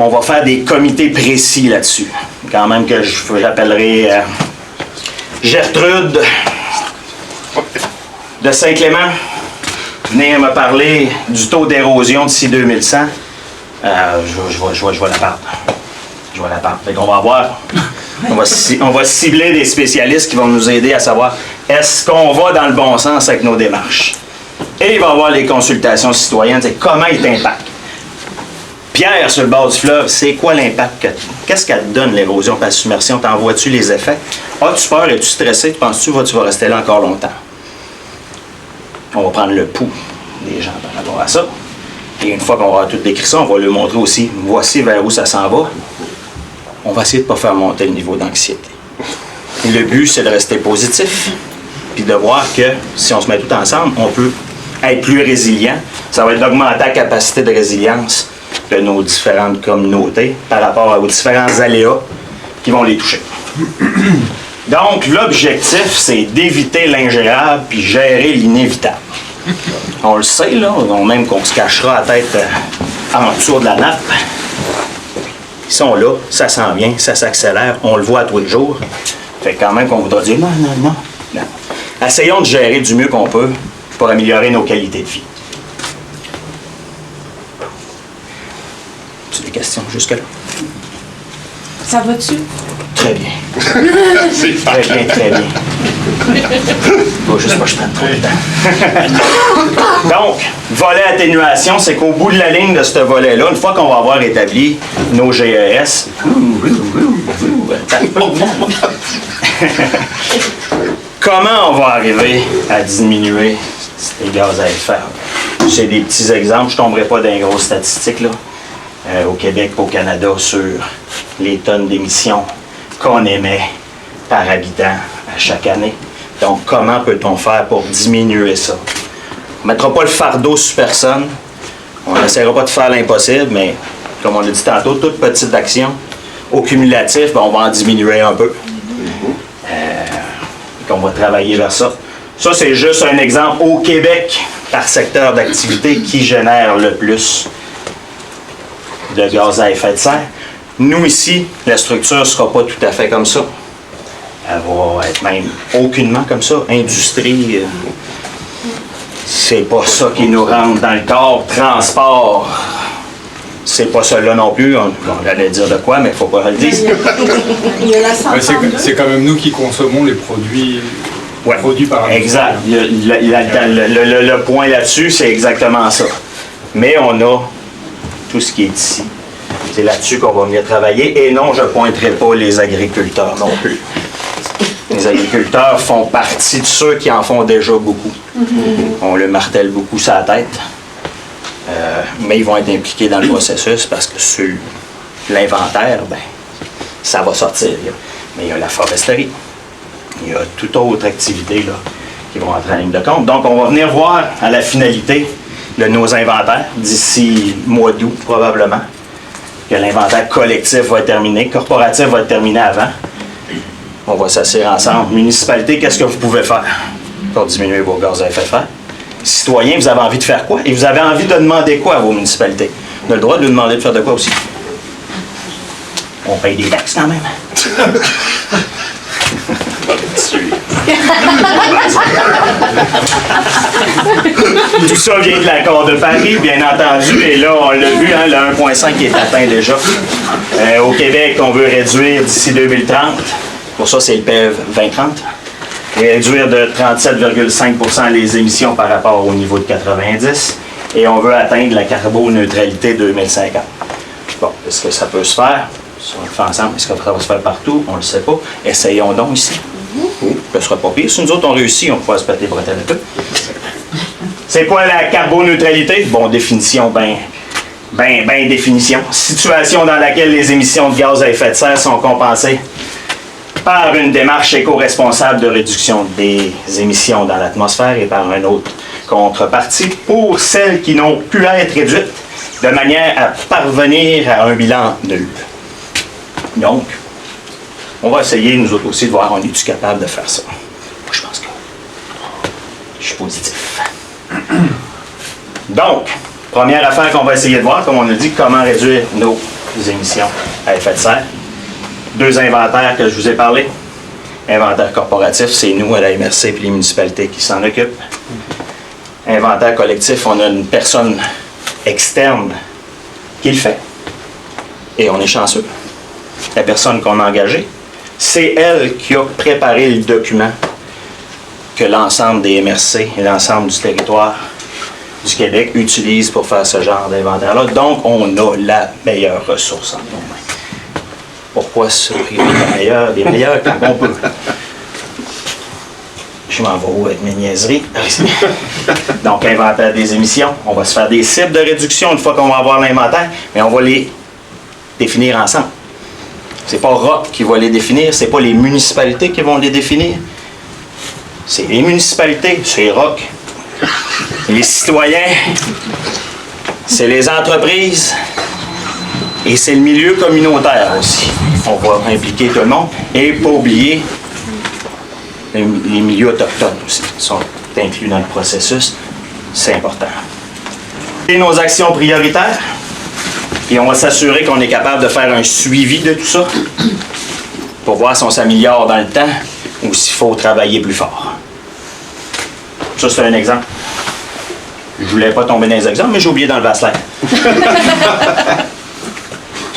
On va faire des comités précis là-dessus. Quand même que j'appellerai Gertrude de Saint-Clément venir me parler du taux d'érosion d'ici 2100. Je vais la perdre. Je vais la perdre. Fait qu'on va voir. On va cibler des spécialistes qui vont nous aider à savoir est-ce qu'on va dans le bon sens avec nos démarches. Et il va y avoir les consultations citoyennes, c'est comment il t'impacte. Pierre, sur le bord du fleuve, c'est quoi l'impact? Qu'est-ce qu'elle te donne, l'érosion par submersion? T'en vois-tu les effets? As-tu peur? Es-tu stressé? Penses-tu que tu vas rester là encore longtemps? On va prendre le pouls des gens par rapport à ça. Et une fois qu'on aura tout décrit ça, on va leur montrer aussi, voici vers où ça s'en va. On va essayer de ne pas faire monter le niveau d'anxiété. Le but, c'est de rester positif, puis de voir que si on se met tout ensemble, on peut être plus résilient. Ça va être d'augmenter la capacité de résilience de nos différentes communautés par rapport aux différents aléas qui vont les toucher. Donc, l'objectif, c'est d'éviter l'ingérable puis gérer l'inévitable. On le sait, là, même qu'on se cachera la tête en dessous de la nappe. Ils sont là, ça s'en vient, ça s'accélère, on le voit tous les jours. Fait que quand même qu'on voudra dire non. Essayons de gérer du mieux qu'on peut pour améliorer nos qualités de vie. Tu as des questions jusque-là? Ça va-tu? Très bien. Très bien. Faut juste pas que je prenne trop de temps. Donc, volet atténuation, c'est qu'au bout de la ligne de ce volet-là, une fois qu'on va avoir établi nos GES, comment on va arriver à diminuer les gaz à effet de serre? C'est des petits exemples, je ne tomberai pas dans les grosses statistiques là, au Québec, au Canada, sur les tonnes d'émissions qu'on émet par habitant à chaque année. Donc, comment peut-on faire pour diminuer ça? On ne mettra pas le fardeau sur personne. On n'essaiera pas de faire l'impossible, mais comme on l'a dit tantôt, toute petite action, au cumulatif, on va en diminuer un peu. On va travailler vers ça. Ça, c'est juste un exemple au Québec, par secteur d'activité, qui génère le plus de gaz à effet de serre. Nous, ici, la structure ne sera pas tout à fait comme ça. Elle va être même aucunement comme ça. Industrie, c'est pas ça qui nous rentre dans le corps. Transport, c'est pas ça là non plus. On allait dire de quoi, mais il ne faut pas le dire. Il y a la C'est quand même nous qui consommons les produits, produits par l'industrie. Exact. Le point là-dessus, c'est exactement ça. Mais on a tout ce qui est ici. C'est là-dessus qu'on va venir travailler. Et non, je ne pointerai pas les agriculteurs non plus. Les agriculteurs font partie de ceux qui en font déjà beaucoup. On le martèle beaucoup sur la tête. Mais ils vont être impliqués dans le processus parce que sur l'inventaire, ben, ça va sortir. Mais il y a la foresterie. Il y a toute autre activité là, qui vont entrer en ligne de compte. Donc, on va venir voir à la finalité de nos inventaires d'ici mois d'août, probablement, que l'inventaire collectif va être terminé, corporatif va être terminé avant. On va s'asseoir ensemble. Municipalité, qu'est-ce que vous pouvez faire pour diminuer vos gaz à effet de serre? Citoyens, vous avez envie de faire quoi? Et vous avez envie de demander quoi à vos municipalités? On a le droit de nous demander de faire de quoi aussi? On paye des taxes quand même. Tout ça vient de l'accord de Paris, bien entendu, et là, on l'a vu, hein, le 1,5 qui est atteint déjà. Au Québec, on veut réduire d'ici 2030. Pour ça, c'est le PEV 2030. Réduire de 37,5 % les émissions par rapport au niveau de 90. Et on veut atteindre la carboneutralité 2050. Bon, est-ce que ça peut se faire? Si on le fait ensemble, est-ce que ça va se faire partout? On ne le sait pas. Essayons donc ici. Ce sera pas pire. Si nous autres on réussit, on pourra se péter les bretelles un peu. C'est quoi la carboneutralité? Bon, définition, définition. Situation dans laquelle les émissions de gaz à effet de serre sont compensées par une démarche éco-responsable de réduction des émissions dans l'atmosphère et par une autre contrepartie pour celles qui n'ont pu être réduites de manière à parvenir à un bilan nul. Donc, on va essayer, nous autres aussi, de voir on est-tu capable de faire ça. Moi, je pense que je suis positif. Donc, première affaire qu'on va essayer de voir, comme on a dit, comment réduire nos émissions à effet de serre. 2 inventaires que je vous ai parlé. Inventaire corporatif, c'est nous à la MRC et les municipalités qui s'en occupent. Inventaire collectif, on a une personne externe qui le fait. Et on est chanceux. La personne qu'on a engagée, c'est elle qui a préparé le document que l'ensemble des MRC et l'ensemble du territoire du Québec utilisent pour faire ce genre d'inventaire-là. Donc, on a la meilleure ressource en nous-mêmes. Pourquoi se priver des meilleurs quand on peut? Je Je m'en vais où avec mes niaiseries? Donc, inventaire des émissions. On va se faire des cibles de réduction une fois qu'on va avoir l'inventaire, mais on va les définir ensemble. C'est pas ROC qui va les définir, c'est pas les municipalités qui vont les définir. C'est les municipalités, c'est ROC. Les citoyens, c'est les entreprises et c'est le milieu communautaire aussi. On va impliquer tout le monde et pas oublier les milieux autochtones aussi qui sont inclus dans le processus. C'est important. Et nos actions prioritaires, et on va s'assurer qu'on est capable de faire un suivi de tout ça pour voir si on s'améliore dans le temps ou s'il faut travailler plus fort. Ça, c'est un exemple. Je voulais pas tomber dans les exemples, mais j'ai oublié dans le Vasselin.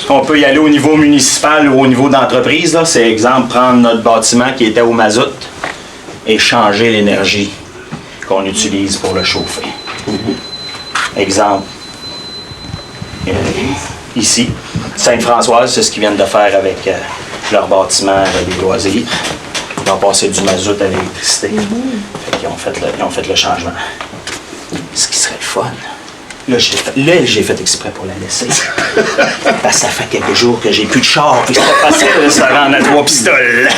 On peut y aller au niveau municipal ou au niveau d'entreprise. Là. C'est exemple, prendre notre bâtiment qui était au mazout et changer l'énergie qu'on utilise pour le chauffer. Exemple, ici, Sainte-Françoise, c'est ce qu'ils viennent de faire avec leur bâtiment des loisirs. Ils ont passé du mazout à l'électricité. Ils ont fait le changement. Ce qui serait le fun. Là, j'ai fait exprès pour la laisser. Parce que ça fait quelques jours que j'ai plus de char. Puis c'est pas facile de se rendre à 3 pistoles.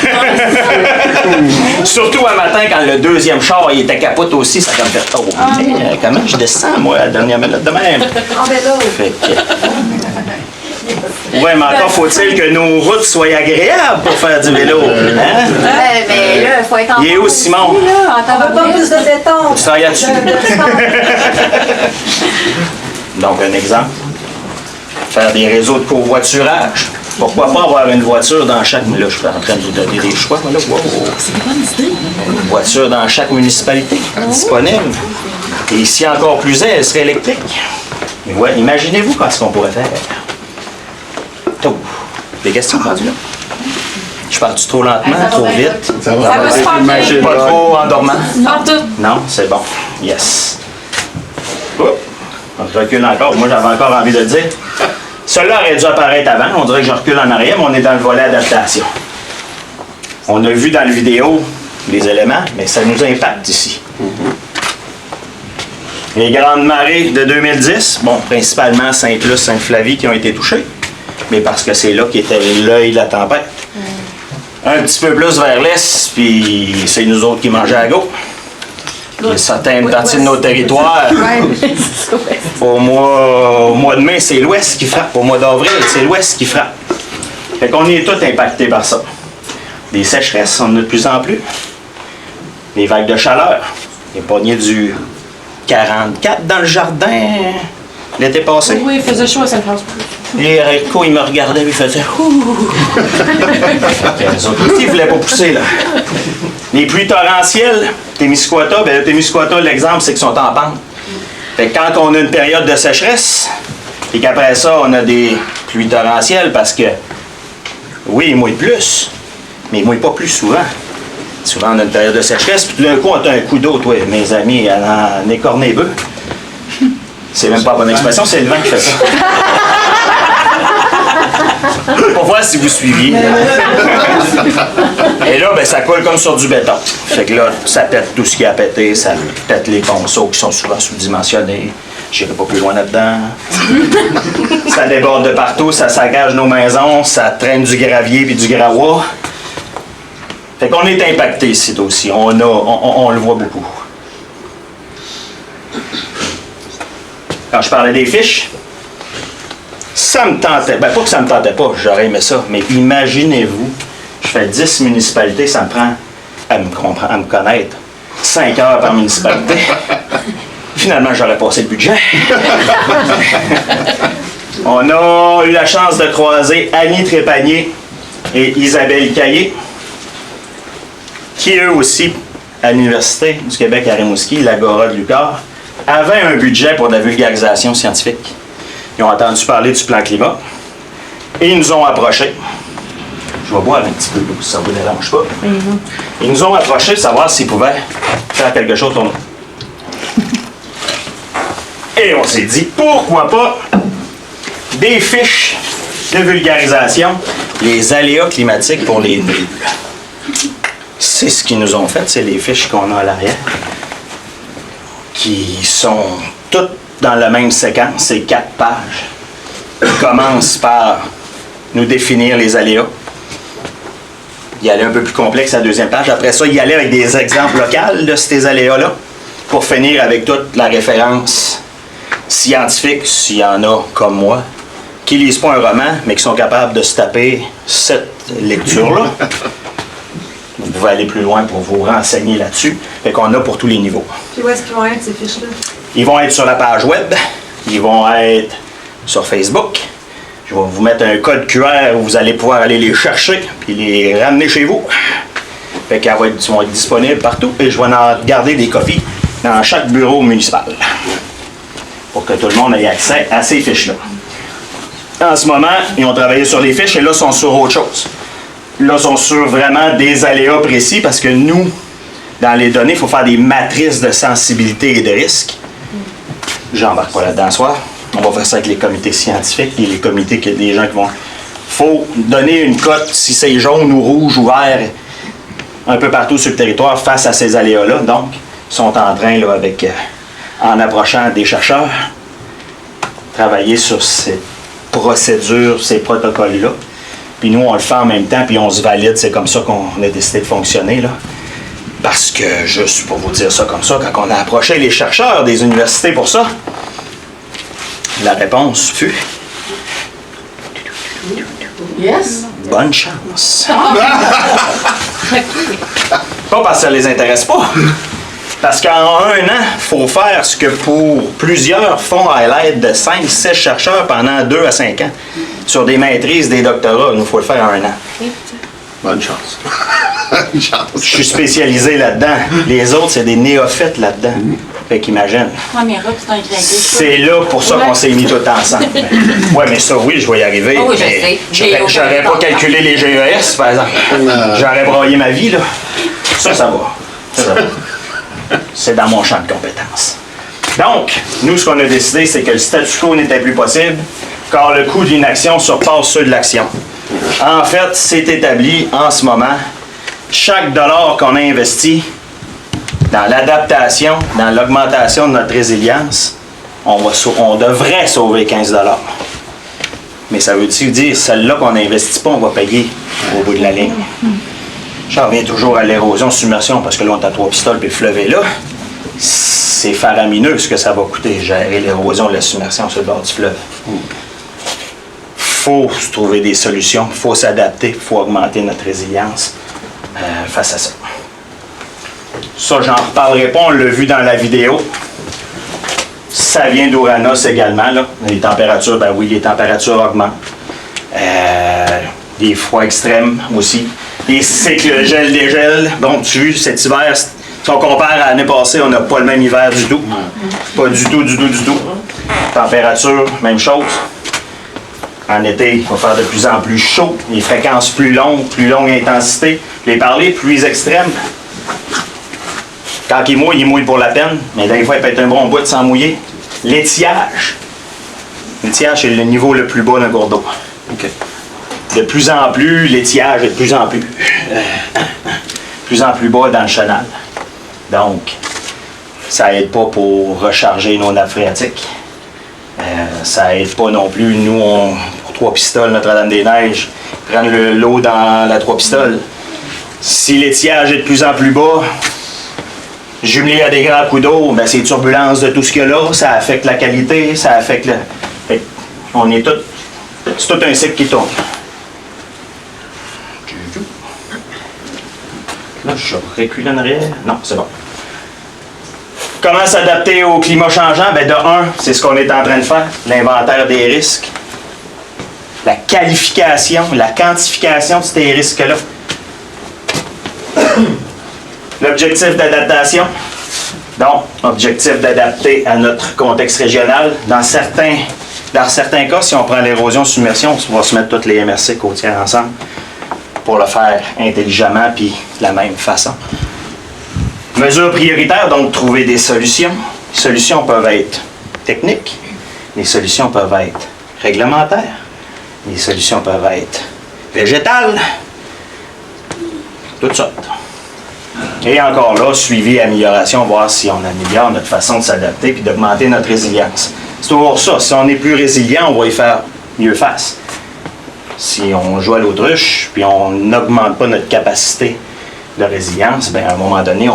Surtout un matin, quand le deuxième char il était capote aussi, ça me fait oh, comment je descends, moi, à la dernière minute de même. Fait que, ouais, mais encore faut-il que nos routes soient agréables pour faire du vélo. Hein? Mais là, il faut être en Il est où, Simon? On veut pas plus de béton. Tu travailles là-dessus? Donc, un exemple. Faire des réseaux de covoiturage. Pourquoi pas avoir une voiture dans chaque... Là, je suis en train de vous donner des choix. Là. Wow. C'est une bonne idée. Une voiture dans chaque municipalité disponible. Et ici, encore plus elle serait électrique. Mais ouais, imaginez-vous ce qu'on pourrait faire. Oh. Des questions rendues là? Je parle-tu trop lentement, trop vite? Ça va super bien. Pas trop endormant? Pas tout. Non, c'est bon. Yes. Oh. On recule encore. Moi, j'avais encore envie de le dire. Celui-là aurait dû apparaître avant. On dirait que je recule en arrière, mais on est dans le volet adaptation. On a vu dans la vidéo les éléments, mais ça nous impacte ici. Les grandes marées de 2010, bon, principalement Sainte-Luce, Sainte-Flavie qui ont été touchées, mais parce que c'est là qu'était l'œil de la tempête. Un petit peu plus vers l'est, puis c'est nous autres qui mangeons à go. Il y a certaines parties de nos territoires. Au mois de mai, c'est l'ouest qui frappe. Au mois d'avril, c'est l'ouest qui frappe. Fait qu'on est tous impactés par ça. Des sécheresses, on en a de plus en plus. Des vagues de chaleur. Il y a pogné du 44 dans le jardin l'été passé. Oui, il faisait chaud à Sainte-Françoise. Les haricots, ils me regardaient et ils faisaient ouh. Les autres aussi, ils ne voulaient pas pousser, là. Les pluies torrentielles, Témiscouata, bien Témiscouata, l'exemple, c'est qu'ils sont en pente. Fait que quand on a une période de sécheresse, et qu'après ça, on a des pluies torrentielles, parce que, oui, il mouille plus, mais il mouille pas plus souvent. Souvent, on a une période de sécheresse, puis tout d'un coup, on a un coup d'eau, toi, mes amis, en écorné-bœuf. C'est même pas la bonne expression, c'est le vent qui fait ça. Pour voir si vous suiviez. Et là, ben, ça coule comme sur du béton. Fait que là, ça pète tout ce qui a pété, ça pète les ponceaux qui sont souvent sous-dimensionnés. J'irai pas plus loin là-dedans. Ça déborde de partout, ça saccage nos maisons, ça traîne du gravier puis du gravois. Fait qu'on est impacté ici aussi. On le voit beaucoup. Quand je parlais des fiches, ça me tentait. Ben, pas que ça me tentait pas, j'aurais aimé ça, mais imaginez-vous, je fais 10 municipalités, ça me prend, à me connaître, 5 heures par municipalité. Finalement, j'aurais passé le budget. On a eu la chance de croiser Annie Trépanier et Isabelle Caillé, qui eux aussi, à l'Université du Québec à Rimouski, l'Agora de Lucar, avaient un budget pour la vulgarisation scientifique. Ils ont entendu parler du plan climat et ils nous ont approchés. Je vais boire un petit peu d'eau, si ça ne vous dérange pas. Ils nous ont approchés de savoir s'ils pouvaient faire quelque chose pour nous. Et on s'est dit, pourquoi pas des fiches de vulgarisation, les aléas climatiques pour les nuls. c'est ce qu'ils nous ont fait, c'est les fiches qu'on a à l'arrière, qui sont toutes dans la même séquence, c'est 4 pages. Ils commencent par nous définir les aléas. Il allait un peu plus complexe à la deuxième page. Après ça, il allait avec des exemples locaux de ces aléas-là, pour finir avec toute la référence scientifique, s'il y en a comme moi, qui lisent pas un roman, mais qui sont capables de se taper cette lecture-là. Vous pouvez aller plus loin pour vous renseigner là-dessus. Fait qu'on a pour tous les niveaux. Puis où est-ce qu'ils vont être, ces fiches-là? Ils vont être sur la page web, ils vont être sur Facebook. Je vais vous mettre un code QR où vous allez pouvoir aller les chercher puis les ramener chez vous. Fait qu'elles vont être disponibles partout et je vais en garder des copies dans chaque bureau municipal pour que tout le monde ait accès à ces fiches-là. En ce moment, ils ont travaillé sur les fiches et là, ils sont sur autre chose. Là, ils sont sur vraiment des aléas précis parce que nous, dans les données, il faut faire des matrices de sensibilité et de risque. J'embarque pas là-dedans ce soir. On va faire ça avec les comités scientifiques et les comités des gens qui vont... faut donner une cote si c'est jaune ou rouge ou vert un peu partout sur le territoire face à ces aléas-là. Donc, ils sont en train, là, avec, en approchant des chercheurs, travailler sur ces procédures, ces protocoles-là. Puis nous, on le fait en même temps, puis on se valide. C'est comme ça qu'on a décidé de fonctionner, là. Parce que, juste pour vous dire ça comme ça, quand on a approché les chercheurs des universités pour ça, la réponse fut... Yes. Bonne chance. Pas parce que ça les intéresse pas. Parce qu'en un an, il faut faire ce que pour plusieurs font à l'aide de 5-6 chercheurs pendant 2 à 5 ans. Sur des maîtrises, des doctorats, il nous faut le faire en un an. Bonne chance. Bonne chance. Je suis spécialisé là-dedans. Les autres, c'est des néophytes là-dedans. Fait qu'imagine. Caméra, c'est un craqué. C'est là pour ça qu'on s'est mis tout ensemble. Ouais, mais ça, oui, je vais y arriver. Oh, oui, je mais sais. J'aurais pas calculé les GES, par exemple. J'aurais broyé ma vie, là. Ça va. Ça va. C'est dans mon champ de compétences. Donc, nous, ce qu'on a décidé, c'est que le statu quo n'était plus possible, car le coût d'une action surpasse ceux de l'action. En fait, c'est établi en ce moment. Chaque dollar qu'on a investi dans l'adaptation, dans l'augmentation de notre résilience, on devrait sauver 15 $. Mais ça veut dire, celle-là qu'on n'investit pas, on va payer au bout de la ligne. J'en reviens toujours à l'érosion-submersion, parce que là, on est à 3 pistoles, puis le fleuve est là. C'est faramineux ce que ça va coûter, gérer l'érosion et la submersion sur le bord du fleuve. Faut se trouver des solutions, il faut s'adapter, il faut augmenter notre résilience face à ça. Ça, j'en reparlerai pas, on l'a vu dans la vidéo. Ça vient d'Ouranos également, là. Les températures, ben oui, les températures augmentent. Des froids extrêmes aussi. Les cycles gel-dégel. Bon, tu vois, cet hiver, si on compare à l'année passée, on n'a pas le même hiver du tout. Pas du tout. Température, même chose. En été, il va faire de plus en plus chaud. Les fréquences plus longue intensité. Les parler plus extrêmes. Quand il mouille pour la peine. Mais des fois, il peut être un bon bout de sans mouiller. L'étiage. L'étiage, c'est le niveau le plus bas d'un cours d'eau. OK. De plus en plus, l'étiage est de plus en plus bas dans le chenal. Donc, ça aide pas pour recharger nos nappes phréatiques. Ça aide pas non plus, nous, pour 3 pistoles, Notre-Dame-des-Neiges, prendre l'eau dans la 3 pistoles. Si l'étiage est de plus en plus bas, jumelé à des grands coups d'eau, ben, c'est turbulences de tout ce qu'il y a là, ça affecte la qualité, ça affecte le... On est tout... C'est tout un cycle qui tourne. Là, je recule en arrière. Non, c'est bon. Comment s'adapter au climat changeant? Ben, de un, c'est ce qu'on est en train de faire, l'inventaire des risques. La qualification, la quantification de ces risques-là. L'objectif d'adaptation. Donc, objectif d'adapter à notre contexte régional. Dans certains cas, si on prend l'érosion-submersion, on va se mettre toutes les MRC côtières ensemble pour le faire intelligemment puis de la même façon. Mesures prioritaires, donc trouver des solutions. Les solutions peuvent être techniques, les solutions peuvent être réglementaires, les solutions peuvent être végétales, toutes sortes. Et encore là, suivi, amélioration, voir si on améliore notre façon de s'adapter puis d'augmenter notre résilience. C'est toujours ça. Si on est plus résilient, on va y faire mieux face. Si on joue à l'autruche puis on n'augmente pas notre capacité de résilience, bien, à un moment donné,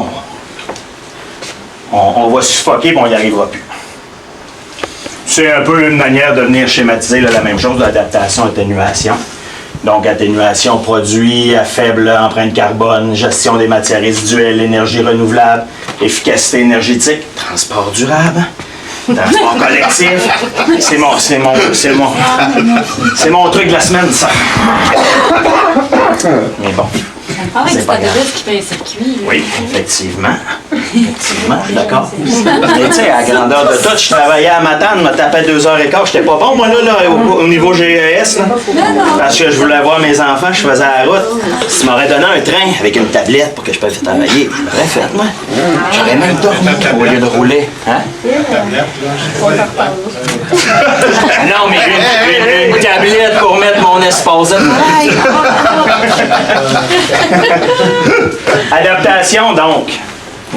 on va suffoquer et on n'y arrivera plus. C'est un peu une manière de venir schématiser là, la même chose, l'adaptation, atténuation. Donc, atténuation, produit à faible empreinte carbone, gestion des matières résiduelles, énergie renouvelable, efficacité énergétique, transport durable, transport collectif. C'est mon truc de la semaine, ça. Mais bon. C'est pas grave. Qui fait un circuit. Oui, effectivement. Effectivement, d'accord. Mais tu sais, à la grandeur de tout, je travaillais à Matane, me tapais 2h15, j'étais pas bon, moi, là au niveau GES, là, parce que je voulais voir mes enfants, je faisais la route. Si tu m'aurais donné un train avec une tablette pour que je puisse travailler, je l'aurais fait, moi. J'aurais même dormi au lieu de rouler. Hein? Non, mais une tablette pour mettre mon espace de travail. Adaptation, donc.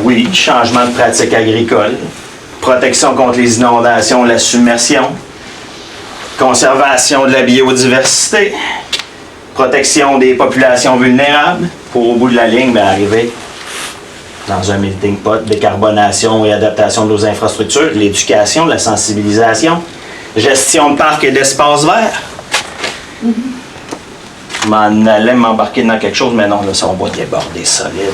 Oui, changement de pratique agricole, protection contre les inondations, la submersion, conservation de la biodiversité, protection des populations vulnérables, pour au bout de la ligne, bien, arriver dans un melting pot, décarbonation et adaptation de nos infrastructures, l'éducation, la sensibilisation, gestion de parcs et d'espaces verts. Je m'en allais m'embarquer dans quelque chose, mais non, là, ça, on va déborder solide.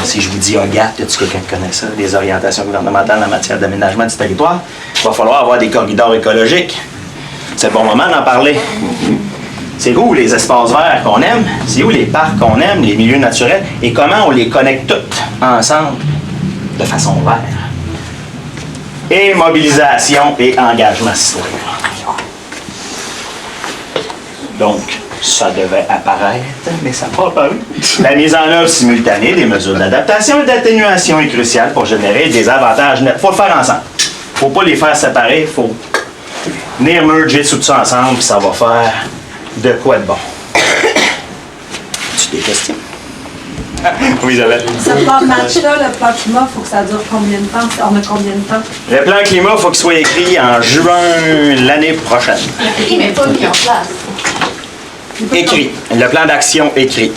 Si je vous dis OGAT, y a-t-il quelqu'un qui connaît ça? Des orientations gouvernementales en matière d'aménagement du territoire. Il va falloir avoir des corridors écologiques. C'est le bon moment d'en parler. C'est où les espaces verts qu'on aime? C'est où les parcs qu'on aime, les milieux naturels? Et comment on les connecte toutes ensemble de façon verte? Et mobilisation et engagement citoyen. Donc, ça devait apparaître, mais ça n'a pas apparu. La mise en œuvre simultanée des mesures d'adaptation et d'atténuation est cruciale pour générer des avantages nets. Il faut le faire ensemble. Il ne faut pas les faire séparer, il faut venir merger tout ça ensemble, puis ça va faire de quoi de bon. As-tu des questions? Oui, Isabelle. Ce plan de match-là, le plan climat, il faut que ça dure combien de temps? On a combien de temps? Le plan climat, il faut qu'il soit écrit en juin l'année prochaine. Il n'est pas mis en place. Écrit. Le plan d'action écrit.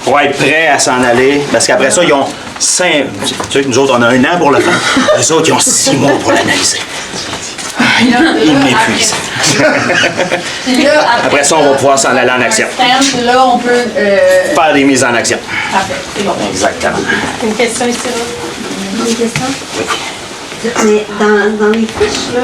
Pour être prêt à s'en aller. Parce qu'après ça, ils ont 5. Tu sais, nous autres, on a 1 an pour le faire. Les autres, ils ont 6 mois pour l'analyser. Ils m'épuisent. Après ça, on va pouvoir s'en aller en action. Là, on peut. Faire des mises en action. Parfait, c'est bon. Exactement. Une question ici, là? Une question? Oui. Mais dans les fiches, là,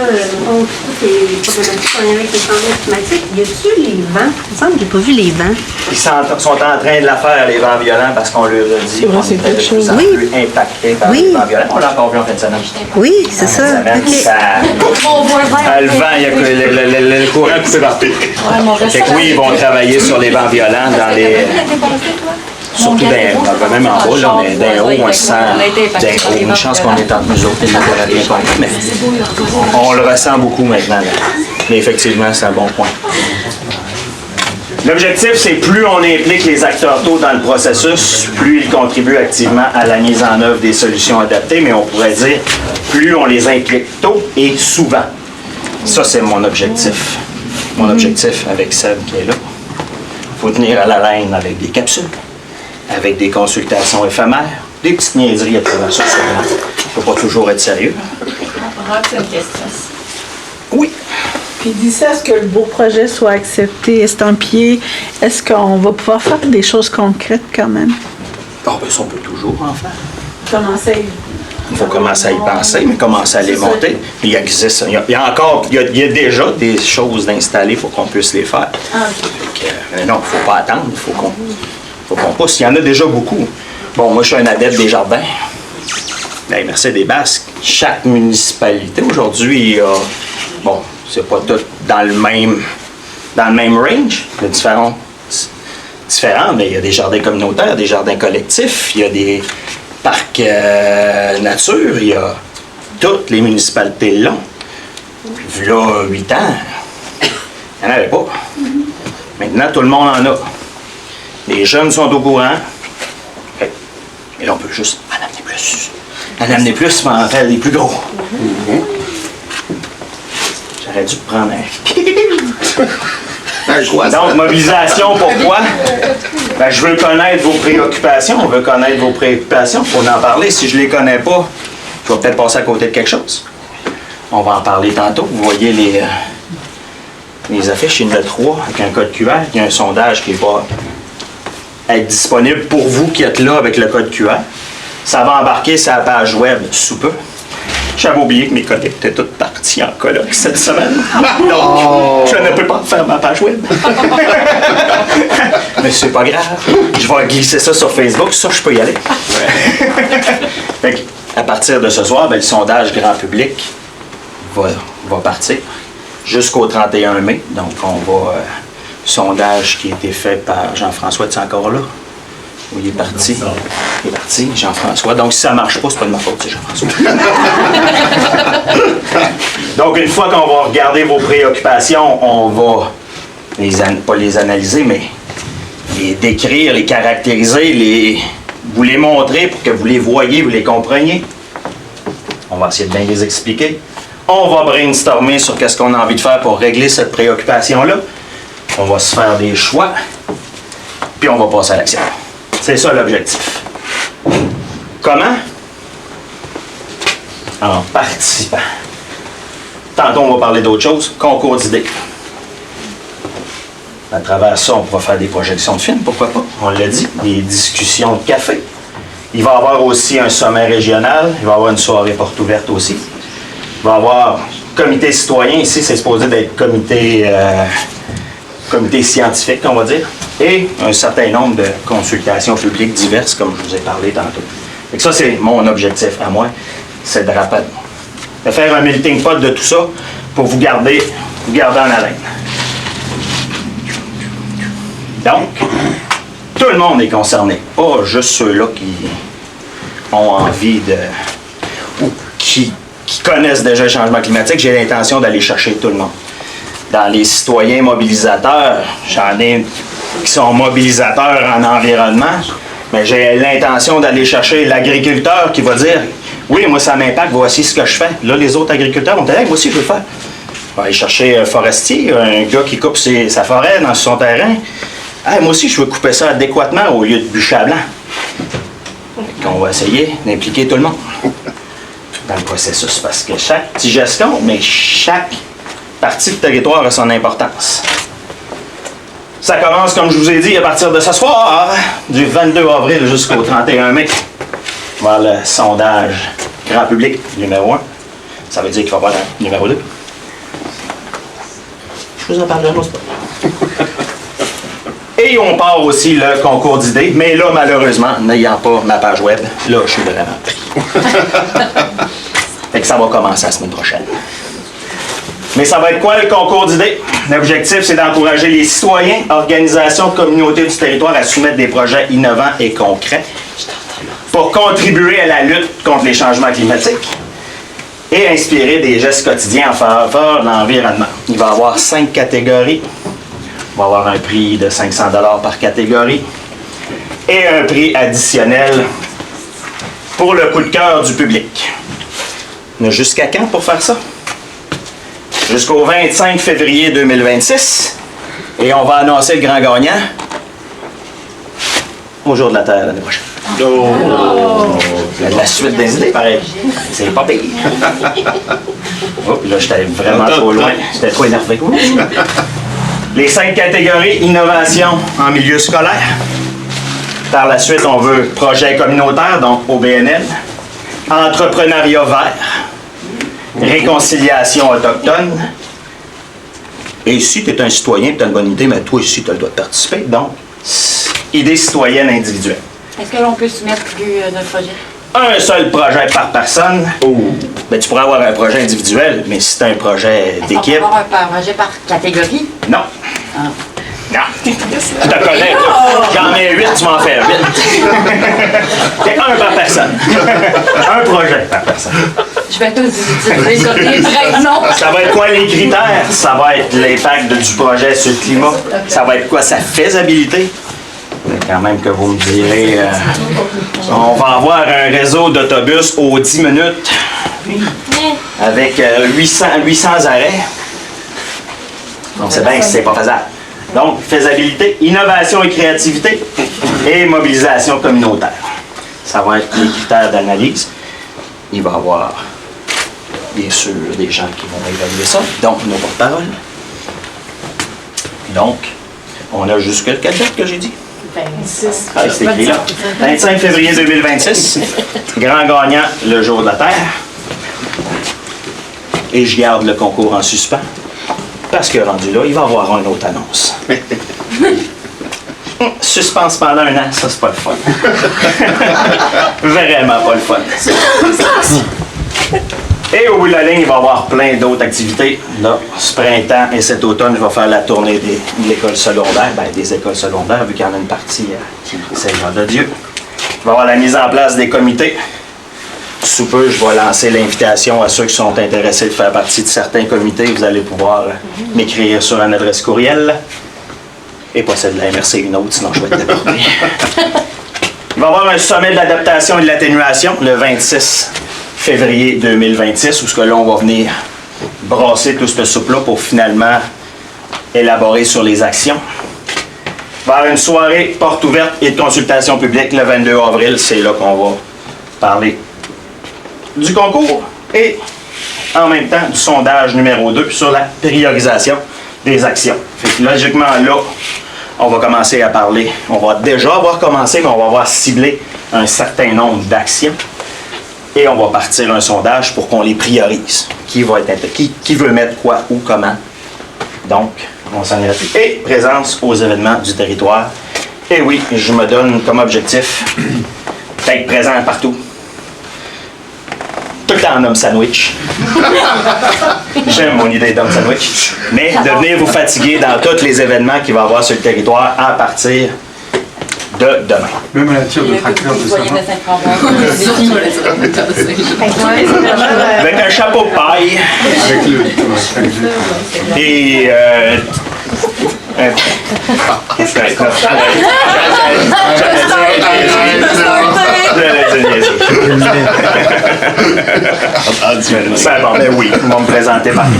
toutes les problématiques qu'on a avec les changements climatiques, y a-tu les vents? Il me semble que j'ai pas vu les vents. Ils sont en train de la faire, les vents violents, parce qu'on leur a dit qu'on était de plus en plus impactés par les vents violents. On l'a encore vu en fin de semaine. Oui, c'est ça. Le vent, il y a le courant coupé partout. Fait que oui, ils vont travailler sur les vents violents dans les... Surtout même en bas, là, mais d'un haut, on le sent. D'un haut, une chance qu'on est entre nous autres, et nous bien compris, mais on le ressent beaucoup maintenant. Là. Mais effectivement, c'est un bon point. L'objectif, c'est plus on implique les acteurs tôt dans le processus, plus ils contribuent activement à la mise en œuvre des solutions adaptées, mais on pourrait dire plus on les implique tôt et souvent. Ça, c'est mon objectif. Mon objectif avec Seb qui est là. Il faut tenir à la reine avec des capsules, avec des consultations éphémères, des petites niaiseries à travers ça. Il ne faut pas toujours être sérieux. C'est une question. Oui. Puis d'ici à ce que le beau projet soit accepté, estampillé, est-ce qu'on va pouvoir faire des choses concrètes quand même? Ah, ben ça, on peut toujours en faire. Commencer. Il faut commencer à y penser, mais commencer à les monter. Il existe, il y a déjà des choses d'installer pour qu'on puisse les faire. Ah, mais non, il ne faut pas attendre, il faut qu'on pousse. Il y en a déjà beaucoup. Bon, moi, je suis un adepte des jardins. Bien, merci des Basques. Chaque municipalité, aujourd'hui, bon, c'est pas tout dans le même range, mais différent, mais il y a des jardins communautaires, des jardins collectifs, il y a des parcs nature, il y a toutes les municipalités l'ont. Là, 8 ans, il n'y en avait pas. Maintenant, tout le monde en a. Les jeunes sont au courant, Et là, on peut juste en amener plus. En amener plus, mais en faire les plus gros. J'aurais dû prendre un... Donc, mobilisation, pourquoi? Ben, je veux connaître vos préoccupations. On veut connaître vos préoccupations. Il faut en parler. Si je ne les connais pas, je vais peut-être passer à côté de quelque chose. On va en parler tantôt. Vous voyez les affiches, il y en a 3 avec un code QR. Il y a un sondage qui va être disponible pour vous qui êtes là avec le code QR. Ça va embarquer sur la page web sous peu. J'avais oublié que mes collègues étaient toutes partis en colloque cette semaine. Donc, je ne peux pas faire ma page web. Mais c'est pas grave. Je vais glisser ça sur Facebook. Ça, je peux y aller. Fait que, à partir de ce soir, ben, le sondage grand public va partir jusqu'au 31 mai. Donc, on va... sondage qui a été fait par Jean-François, tu es encore là? Oui, il est parti. Il est parti, Jean-François. Donc, si ça ne marche pas, c'est pas de ma faute, c'est Jean-François. Donc, une fois qu'on va regarder vos préoccupations, on va pas les analyser, mais les décrire, les caractériser, vous les montrer pour que vous les voyez, vous les compreniez. On va essayer de bien les expliquer. On va brainstormer sur qu'est-ce qu'on a envie de faire pour régler cette préoccupation-là. On va se faire des choix, puis on va passer à l'action. C'est ça l'objectif. Comment? En participant. Tantôt, on va parler d'autre chose. Concours d'idées. À travers ça, on pourra faire des projections de films, pourquoi pas? On l'a dit, des discussions de café. Il va y avoir aussi un sommet régional. Il va y avoir une soirée porte ouverte aussi. Il va y avoir comité citoyen. Ici, c'est supposé d'être comité scientifique, on va dire, et un certain nombre de consultations publiques diverses, comme je vous ai parlé tantôt. Et ça, c'est mon objectif à moi, c'est de faire un melting pot de tout ça pour vous garder en haleine. Donc, tout le monde est concerné, pas juste ceux-là qui ont envie ou qui connaissent déjà le changement climatique. J'ai l'intention d'aller chercher tout le monde. Dans les citoyens mobilisateurs, j'en ai qui sont mobilisateurs en environnement, mais j'ai l'intention d'aller chercher l'agriculteur qui va dire « Oui, moi ça m'impacte, voici ce que je fais. » Là, les autres agriculteurs vont dire « Hey, moi aussi je veux le faire. » On va aller chercher un forestier, un gars qui coupe sa forêt dans son terrain. « Hey, moi aussi je veux couper ça adéquatement au lieu de bûcher à blanc. » On va essayer d'impliquer tout le monde dans le processus, parce que chaque petit geste compte, mais chaque partie du territoire a son importance. Ça commence, comme je vous ai dit, à partir de ce soir, du 22 avril jusqu'au 31 mai. Voir le sondage grand public numéro 1. Ça veut dire qu'il va y avoir un numéro 2. Je vous en parlerai, moi, c'est pas. Et on part aussi le concours d'idées, mais là, malheureusement, n'ayant pas ma page web, là, je suis vraiment pris. Fait que ça va commencer la semaine prochaine. Mais ça va être quoi le concours d'idées? L'objectif, c'est d'encourager les citoyens, organisations, communautés du territoire à soumettre des projets innovants et concrets pour contribuer à la lutte contre les changements climatiques et inspirer des gestes quotidiens en faveur de l'environnement. Il va y avoir 5 catégories. Il va y avoir un prix de 500 $ par catégorie et un prix additionnel pour le coup de cœur du public. On a jusqu'à quand pour faire ça? Jusqu'au 25 février 2026. Et on va annoncer le grand gagnant au jour de la Terre l'année prochaine. Il y a de la suite des idées, pareil. C'est pas pire. Oh, puis là, j'étais vraiment trop loin. J'étais trop énervé. Les 5 catégories innovation en milieu scolaire. Par la suite, on veut projet communautaire, donc OBNL. Entrepreneuriat vert. Réconciliation autochtone. Et si tu es un citoyen, tu as une bonne idée, mais toi aussi, tu as le droit de participer. Donc, idée citoyenne individuelle. Est-ce que l'on peut soumettre plus d'un projet? Un seul projet par personne. Ben, tu pourrais avoir un projet individuel, mais si tu as un projet d'équipe. Est-ce qu'on peut avoir un projet par catégorie? Non. Ah. Non. Tu te connais, là. J'en ai 8, tu m'en fais 8. C'est un par personne. Un projet par personne. Je vais tous utiliser non. Ça va être quoi les critères? Ça va être l'impact du projet sur le climat. Ça va être quoi sa faisabilité? Quand même que vous me direz, on va avoir un réseau d'autobus aux 10 minutes avec 800 arrêts. Donc c'est bien que c'est pas faisable. Donc, faisabilité, innovation et créativité et mobilisation communautaire. Ça va être les critères d'analyse. Il va y avoir, bien sûr, des gens qui vont évaluer ça, donc nos porte-paroles. Donc, on a jusqu'à quelle date que j'ai dit? 26. Ah, c'est écrit là. 25 février 2026. Grand gagnant, le jour de la Terre. Et je garde le concours en suspens. Parce que rendu là, il va y avoir une autre annonce. Suspense pendant 1 an, ça c'est pas le fun. Vraiment pas le fun. Et au bout de la ligne, il va y avoir plein d'autres activités. Là, ce printemps et cet automne, il va faire la tournée de l'école secondaire, des écoles secondaires, vu qu'il y en a une partie qui c'est le genre de Dieu. Il va y avoir la mise en place des comités. Sous peu, je vais lancer l'invitation à ceux qui sont intéressés de faire partie de certains comités. Vous allez pouvoir m'écrire sur une adresse courriel. Et pas celle de la MRC, une autre, sinon je vais être débordé. Il va y avoir un sommet de l'adaptation et de l'atténuation le 26 février 2026, où là, on va venir brasser tout ce soupe-là pour finalement élaborer sur les actions. Il va y avoir une soirée porte ouverte et de consultation publique le 22 avril. C'est là qu'on va parler du concours et en même temps du sondage numéro 2 sur la priorisation des actions. Fait que logiquement, là, on va commencer à parler. On va déjà avoir commencé, mais on va avoir ciblé un certain nombre d'actions. Et on va partir un sondage pour qu'on les priorise. Qui veut mettre quoi, où, comment. Donc, on s'en est là-dessus. Et présence aux événements du territoire. Et oui, je me donne comme objectif d'être présent partout. Tout le temps en homme sandwich. J'aime mon idée d'homme sandwich. Mais de venir vous fatiguer dans tous les événements qu'il va y avoir sur le territoire à partir de demain. Même à la tire de fracture de savon. Avec un chapeau de paille. Avec le... Et c'est bon, mais oui, on va me présenter partout.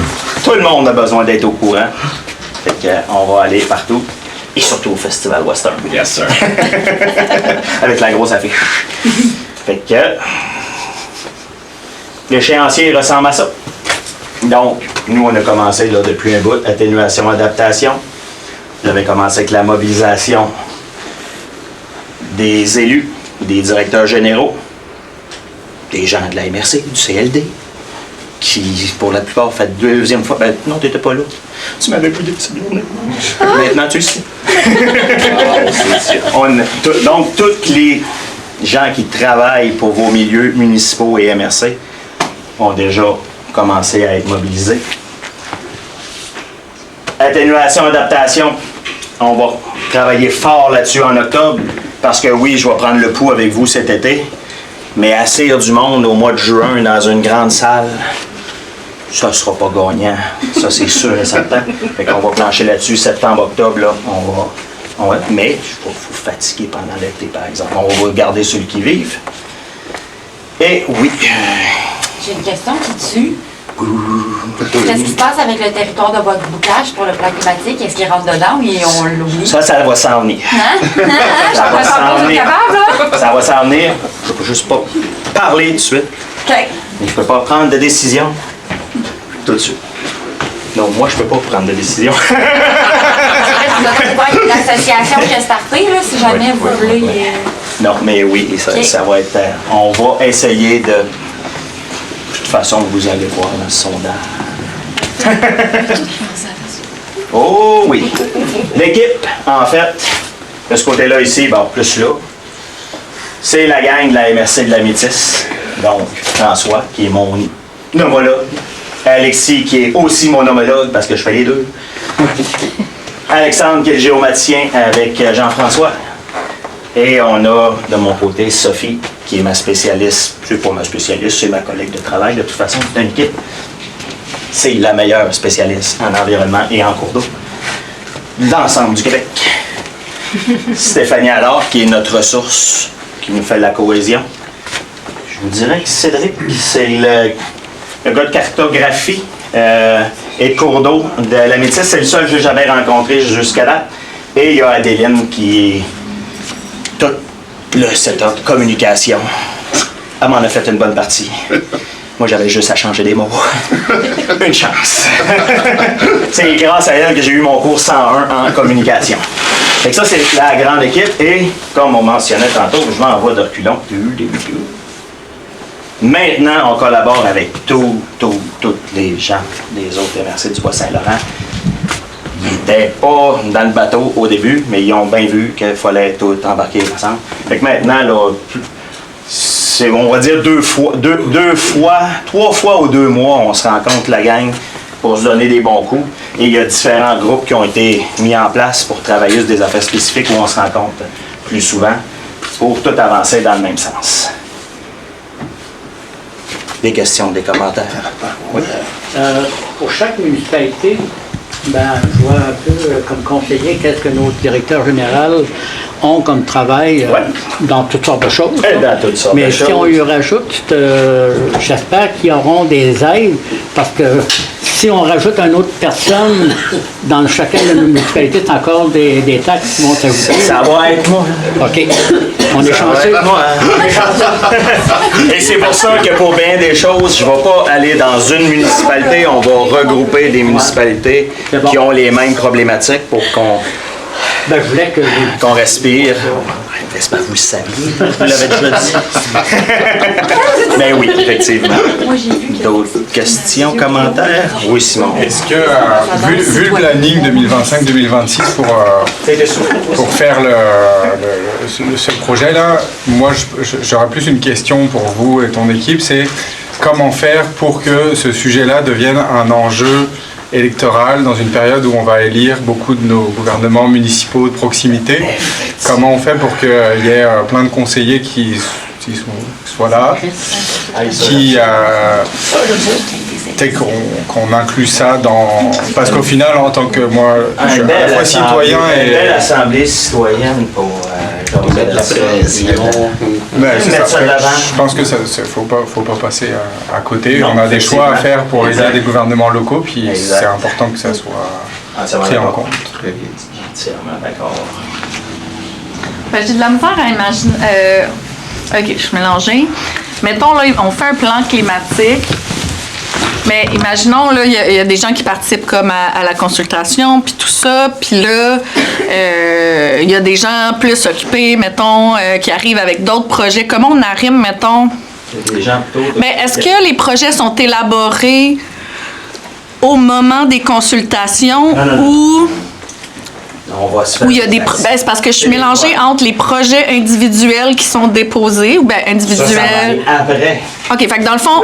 Tout le monde a besoin d'être au courant. Fait qu'on va aller partout. Et surtout au Festival Western. Yes, sir. Avec la grosse affiche. Fait que l'échéancier ressemble à ça. Donc, nous, on a commencé là, depuis un bout, atténuation, adaptation. J'avais commencé avec la mobilisation des élus, des directeurs généraux, des gens de la MRC, du CLD, qui, pour la plupart, fait deuxième fois. Ben, non, t'étais pas là. Tu m'avais plus dit cette journée. Maintenant, tu le sais. Donc, tous les gens qui travaillent pour vos milieux municipaux et MRC ont déjà commencé à être mobilisés. Atténuation, adaptation, on va travailler fort là-dessus en octobre, parce que oui, je vais prendre le pouls avec vous cet été, mais assir du monde au mois de juin dans une grande salle, ça ne sera pas gagnant. Ça, c'est sûr et certain. Fait qu'on va plancher là-dessus, septembre, octobre, là, mais il faut fatiguer pendant l'été, par exemple. On va garder ceux qui vivent. Et oui. J'ai une question qui tue. Qu'est-ce qui se passe avec le territoire de votre boucage pour le plan climatique? Est-ce qu'il rentre dedans ou on l'oublie? Ça va s'en venir. Hein? Ça va s'en venir. Capable, là? Ça va s'en venir. Je ne peux juste pas parler tout de suite. OK. Mais je ne peux pas prendre de décision tout de suite. Non, moi, je ne peux pas prendre de décision. Vous avez pas une association qui a starté, là, si jamais vous voulez. Non, mais oui, ça va être... on va essayer de... De toute façon, vous allez voir dans ce sondage. Oh oui! L'équipe, en fait, de ce côté-là ici, bon, plus là, c'est la gang de la MRC de la Métis. Donc, François, qui est mon homologue. Alexis, qui est aussi mon homologue, parce que je fais les deux. Alexandre, qui est le géomaticien, avec Jean-François. Et on a, de mon côté, Sophie, qui est ma spécialiste. C'est pas ma spécialiste, c'est ma collègue de travail. De toute façon, c'est une équipe. C'est la meilleure spécialiste en environnement et en cours d'eau de l'ensemble du Québec. Stéphanie Allard, qui est notre ressource, qui nous fait la cohésion. Je vous dirais que Cédric, c'est le gars de cartographie et de cours d'eau de la Métis. C'est le seul que j'ai jamais rencontré jusqu'à date. Et il y a Adéline qui est tout le setup de communication. Elle m'en a fait une bonne partie. Moi, j'avais juste à changer des mots. Une chance. C'est grâce à elle que j'ai eu mon cours 101 en communication. Fait que ça, c'est la grande équipe. Et, comme on mentionnait tantôt, je m'envoie de reculons. Maintenant, on collabore avec tous les gens des autres MRC du Bois-Saint-Laurent. Ils n'étaient pas dans le bateau au début, mais ils ont bien vu qu'il fallait tout embarquer ensemble. Fait que maintenant, là, c'est, on va dire 3 fois ou 2 mois, on se rencontre la gang pour se donner des bons coups. Et il y a différents groupes qui ont été mis en place pour travailler sur des affaires spécifiques où on se rencontre plus souvent pour tout avancer dans le même sens. Des questions, des commentaires? Oui. Pour chaque municipalité, je vois un peu comme conseiller qu'est-ce que nos directeurs généraux ont comme travail dans toutes sortes de choses. Dans toutes sortes Mais de si choses. on y rajoute, j'espère qu'ils auront des aides, parce que si on rajoute une autre personne dans chacun de nos municipalités, c'est encore des taxes qui vont s'ajouter. Ça va être moi. OK. On est chanceux. Et c'est pour ça que pour bien des choses, je ne vais pas aller dans une municipalité, on va regrouper des municipalités qui ont les mêmes problématiques pour qu'on je voulais qu'on respire. J'espère que vous le saviez, vous l'avez déjà dit. Mais oui, effectivement. D'autres questions, commentaires? Oui, Simon. Est-ce que, vu le planning 2025-2026 pour faire ce projet-là, moi j'aurais plus une question pour vous et ton équipe, c'est comment faire pour que ce sujet-là devienne un enjeu électoral dans une période où on va élire beaucoup de nos gouvernements municipaux de proximité. Comment on fait pour qu'il y ait plein de conseillers qui soient là, qu'on inclut ça dans... Parce qu'au final, en tant que moi, je suis à la fois citoyen et... Une belle assemblée citoyenne pour mettre la pression. Je pense que faut pas passer à côté. On a des choix à faire pour aider des gouvernements locaux, puis c'est important que ça soit pris en compte. Entièrement d'accord. J'ai de la misère à imaginer. Ok, je suis mélangée. Mettons, là, on fait un plan climatique. Mais imaginons, là, il y a des gens qui participent comme à la consultation, puis tout ça. Puis là, il y a des gens plus occupés, mettons, qui arrivent avec d'autres projets. Comment on arrive, mettons? Des gens plutôt... Mais est-ce que les projets sont élaborés au moment des consultations ou... On va se faire où il y a des c'est parce que je suis mélangée entre les projets individuels qui sont déposés ou bien individuels. Ça va aller après. OK, fait que dans le fond,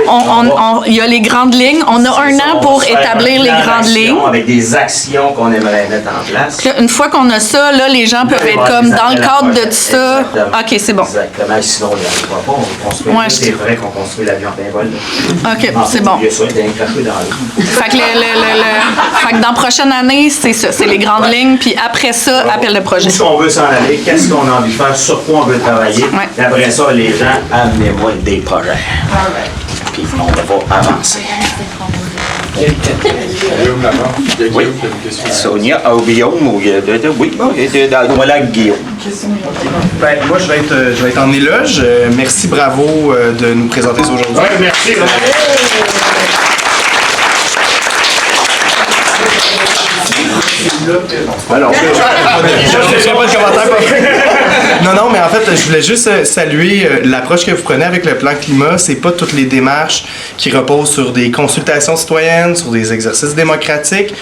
il y a les grandes lignes. On a un an pour établir les grandes lignes. Avec des actions qu'on aimerait mettre en place. Là, une fois qu'on a ça, là, les gens peuvent être comme dans le cadre de tout ça. OK, c'est bon. Exactement. Sinon, on n'y arrivera pas. On construit. C'est vrai qu'on construit l'avion d'un vol. OK, c'est bon. Il y a ça, il est craché dans l'eau. Fait que dans la prochaine année, c'est ça. C'est les grandes lignes. Puis après ça, appel de projet. Où est-ce qu'on veut s'en aller? Qu'est-ce qu'on a envie de faire? Sur quoi on veut travailler? Et après ça, les gens, amenez-moi des projets. Puis on va avancer. Guillaume là-bas. Oui. Sonia, Guillaume, oui, voilà Guillaume. Moi, je vais être en éloge. Merci, bravo de nous présenter ça aujourd'hui. Ouais, merci. Alors, je pas de commentaire. Non, mais en fait, je voulais juste saluer l'approche que vous prenez avec le plan climat. C'est pas toutes les démarches qui reposent sur des consultations citoyennes, sur des exercices démocratiques.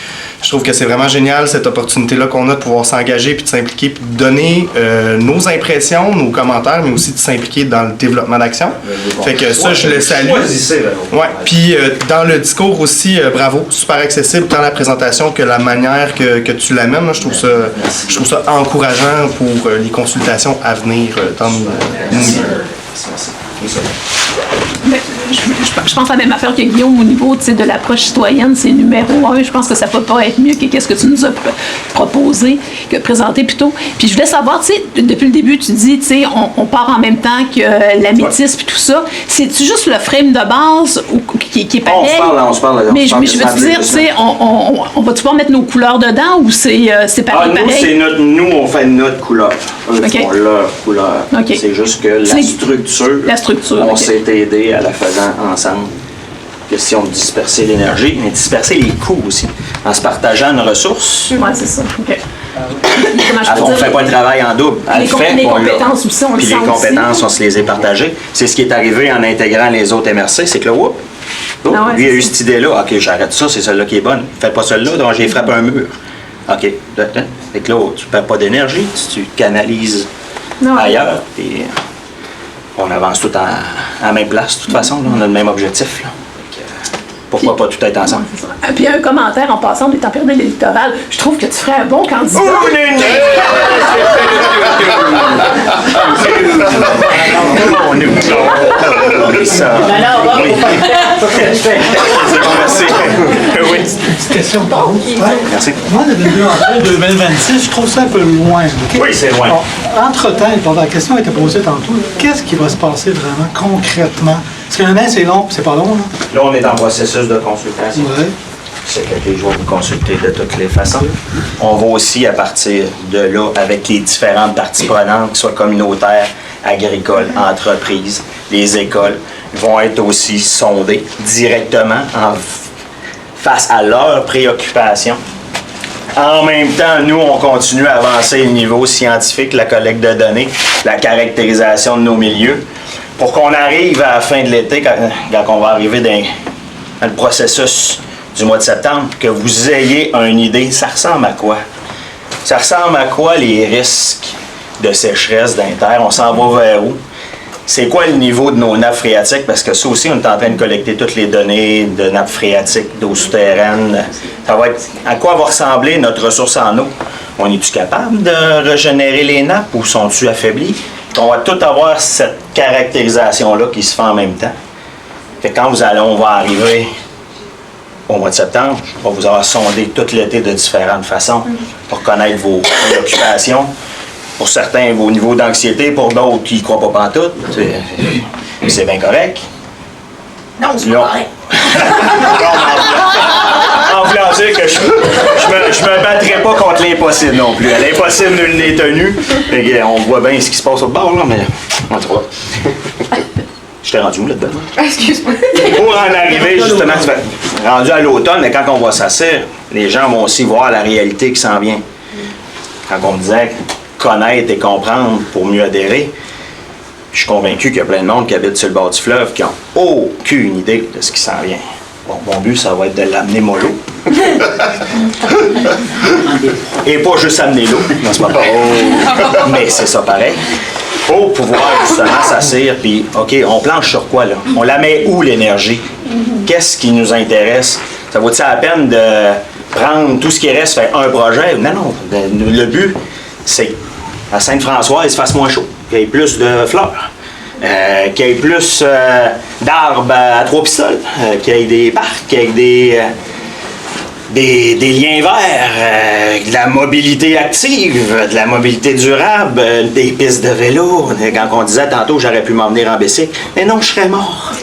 Je trouve que c'est vraiment génial cette opportunité-là qu'on a de pouvoir s'engager puis de s'impliquer puis de donner nos impressions, nos commentaires, mais aussi de s'impliquer dans le développement d'action. Fait que ça, je le salue. Ouais. Puis dans le discours aussi, bravo, super accessible tant la présentation que la manière que tu l'amènes. Je trouve ça encourageant pour les consultations à venir dans nos milieux. Je pense à la même affaire que Guillaume au niveau de l'approche citoyenne, c'est numéro 1. Je pense que ça peut pas être mieux que qu'est-ce que tu nous as proposé, que présenté plutôt. Puis je voulais savoir, tu sais, depuis le début, tu dis, tu sais, on part en même temps que la métisse puis tout ça. C'est-tu juste le frame de base qui est pareil? On se parle. Mais je veux te dire, tu sais, on va-tu pouvoir mettre nos couleurs dedans ou c'est pareil? Nous, on fait notre couleur. Eux font leur couleur. Okay. C'est juste que la structure, on s'est aidé à la faisant ensemble. Question de disperser l'énergie, mais disperser les coûts aussi, en se partageant nos ressources. Oui, c'est ça. OK. On ne fait pas le travail en double. Les compétences aussi, on le sent. Puis les compétences, on se les est partagées. C'est ce qui est arrivé en intégrant les autres MRC, c'est que là, lui a eu cette idée-là. OK, j'arrête ça, c'est celle-là qui est bonne. Fais pas celle-là, donc j'ai frappé un mur. OK. Fait que là, tu ne perds pas d'énergie, tu canalises ailleurs. Puis on avance tout à la même place, de toute façon. Là, on a le même objectif. Là. Pourquoi pas tout être ensemble? Puis un commentaire en passant, on est en période électorale. Je trouve que tu ferais un bon candidat. Petite question pour vous. Merci. Moi, le 2026, je trouve ça un peu loin. Oui, c'est loin. Entre-temps, la question a été posée tantôt, qu'est-ce qui va se passer vraiment concrètement? Parce qu'un an, c'est long, c'est pas long. Là, on est en processus de consultation. Ouais. C'est que je vais vous consulter de toutes les façons. On va aussi, à partir de là, avec les différentes parties prenantes, que ce soit communautaires, agricoles, entreprises, les écoles, vont être aussi sondées directement face à leurs préoccupations. En même temps, nous, on continue à avancer le niveau scientifique, la collecte de données, la caractérisation de nos milieux, pour qu'on arrive à la fin de l'été, quand on va arriver dans le processus du mois de septembre, que vous ayez une idée, ça ressemble à quoi? Ça ressemble à quoi les risques de sécheresse d'un terre? On s'en va vers où? C'est quoi le niveau de nos nappes phréatiques? Parce que ça aussi, on est en train de collecter toutes les données de nappes phréatiques, d'eau souterraine. Ça va être, à quoi va ressembler notre ressource en eau? On est-tu capable de régénérer les nappes ou sont-ils affaiblis? On va tout avoir cette caractérisation-là qui se fait en même temps. Fait que quand on va arriver au mois de septembre, on va vous avoir sondé tout l'été de différentes façons pour connaître vos préoccupations. Pour certains, vos niveaux d'anxiété, pour d'autres qui ne croient pas pantoute. C'est bien correct. Non, c'est pas correct. En voulant dire que je me battrai pas contre l'impossible non plus. À l'impossible, nul n'est tenu. On voit bien ce qui se passe au bord, là, mais on te voit. Je t'ai rendu où là-dedans? Excuse-moi. Pour en arriver, justement, rendu à l'automne, mais quand on va s'asseoir, les gens vont aussi voir la réalité qui s'en vient. Quand on disait connaître et comprendre pour mieux adhérer, je suis convaincu qu'il y a plein de monde qui habite sur le bord du fleuve qui n'ont aucune idée de ce qui s'en vient. Bon, mon but, ça va être de l'amener mollo. Et pas juste amener l'eau. Non, c'est pas pareil. Mais c'est ça pareil. Pour pouvoir justement s'asseoir, puis OK, on planche sur quoi là? On la met où l'énergie? Qu'est-ce qui nous intéresse? Ça vaut-il la peine de prendre tout ce qui reste, faire un projet? Non. Le but, c'est à Sainte-Françoise, il se fasse moins chaud, qu'il y ait plus de fleurs, qu'il y ait plus d'arbres à 3 pistoles, qu'il y ait des parcs, qu'il y ait des liens verts, de la mobilité active, de la mobilité durable, des pistes de vélo. Quand on disait tantôt j'aurais pu m'en venir en bicycle, mais non, je serais mort.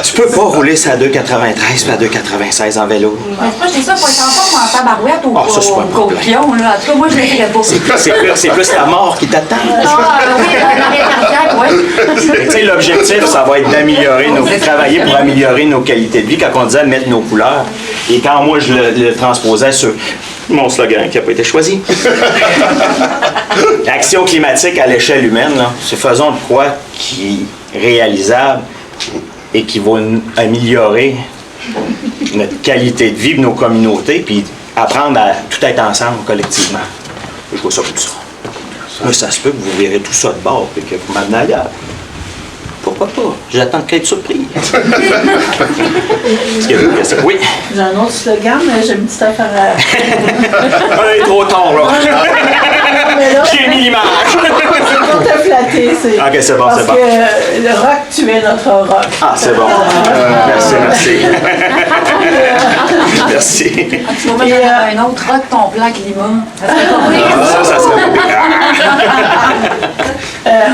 Tu peux pas rouler ça à 2,93 puis à 2,96 en vélo. Moi, je dis ça pour être en forme en tabarouette ou ça, c'est pas un problème. pion, là. En tout cas, moi, je le ferais pas. C'est plus la mort qui t'attend. Ah, oui, un arrêt cardiaque, oui. Tu sais, l'objectif, ça va être d'améliorer travailler pour améliorer nos qualités de vie. Quand on disait mettre nos couleurs, et quand moi je le transposais sur mon slogan qui n'a pas été choisi. L'action climatique à l'échelle humaine, là, c'est faisons de quoi qui est réalisable et qui va améliorer notre qualité de vie de nos communautés, puis apprendre à tout être ensemble collectivement. Je vois ça comme ça. Mais ça se peut que vous verrez tout ça de bord et que vous m'amenez ailleurs. Pourquoi pas? J'attends de être surpris. Est-ce qu'il y a une question? Oui. J'ai un autre slogan, mais j'ai une petite affaire à... Il est trop tard, là. J'ai mis l'image. C'est pour te flatter. c'est. Ok, c'est bon, parce c'est bon. que le rock, tu es notre rock. Ah, c'est bon. Merci. Merci. Tu vas mettre un autre rock, ton plan climat. Ça serait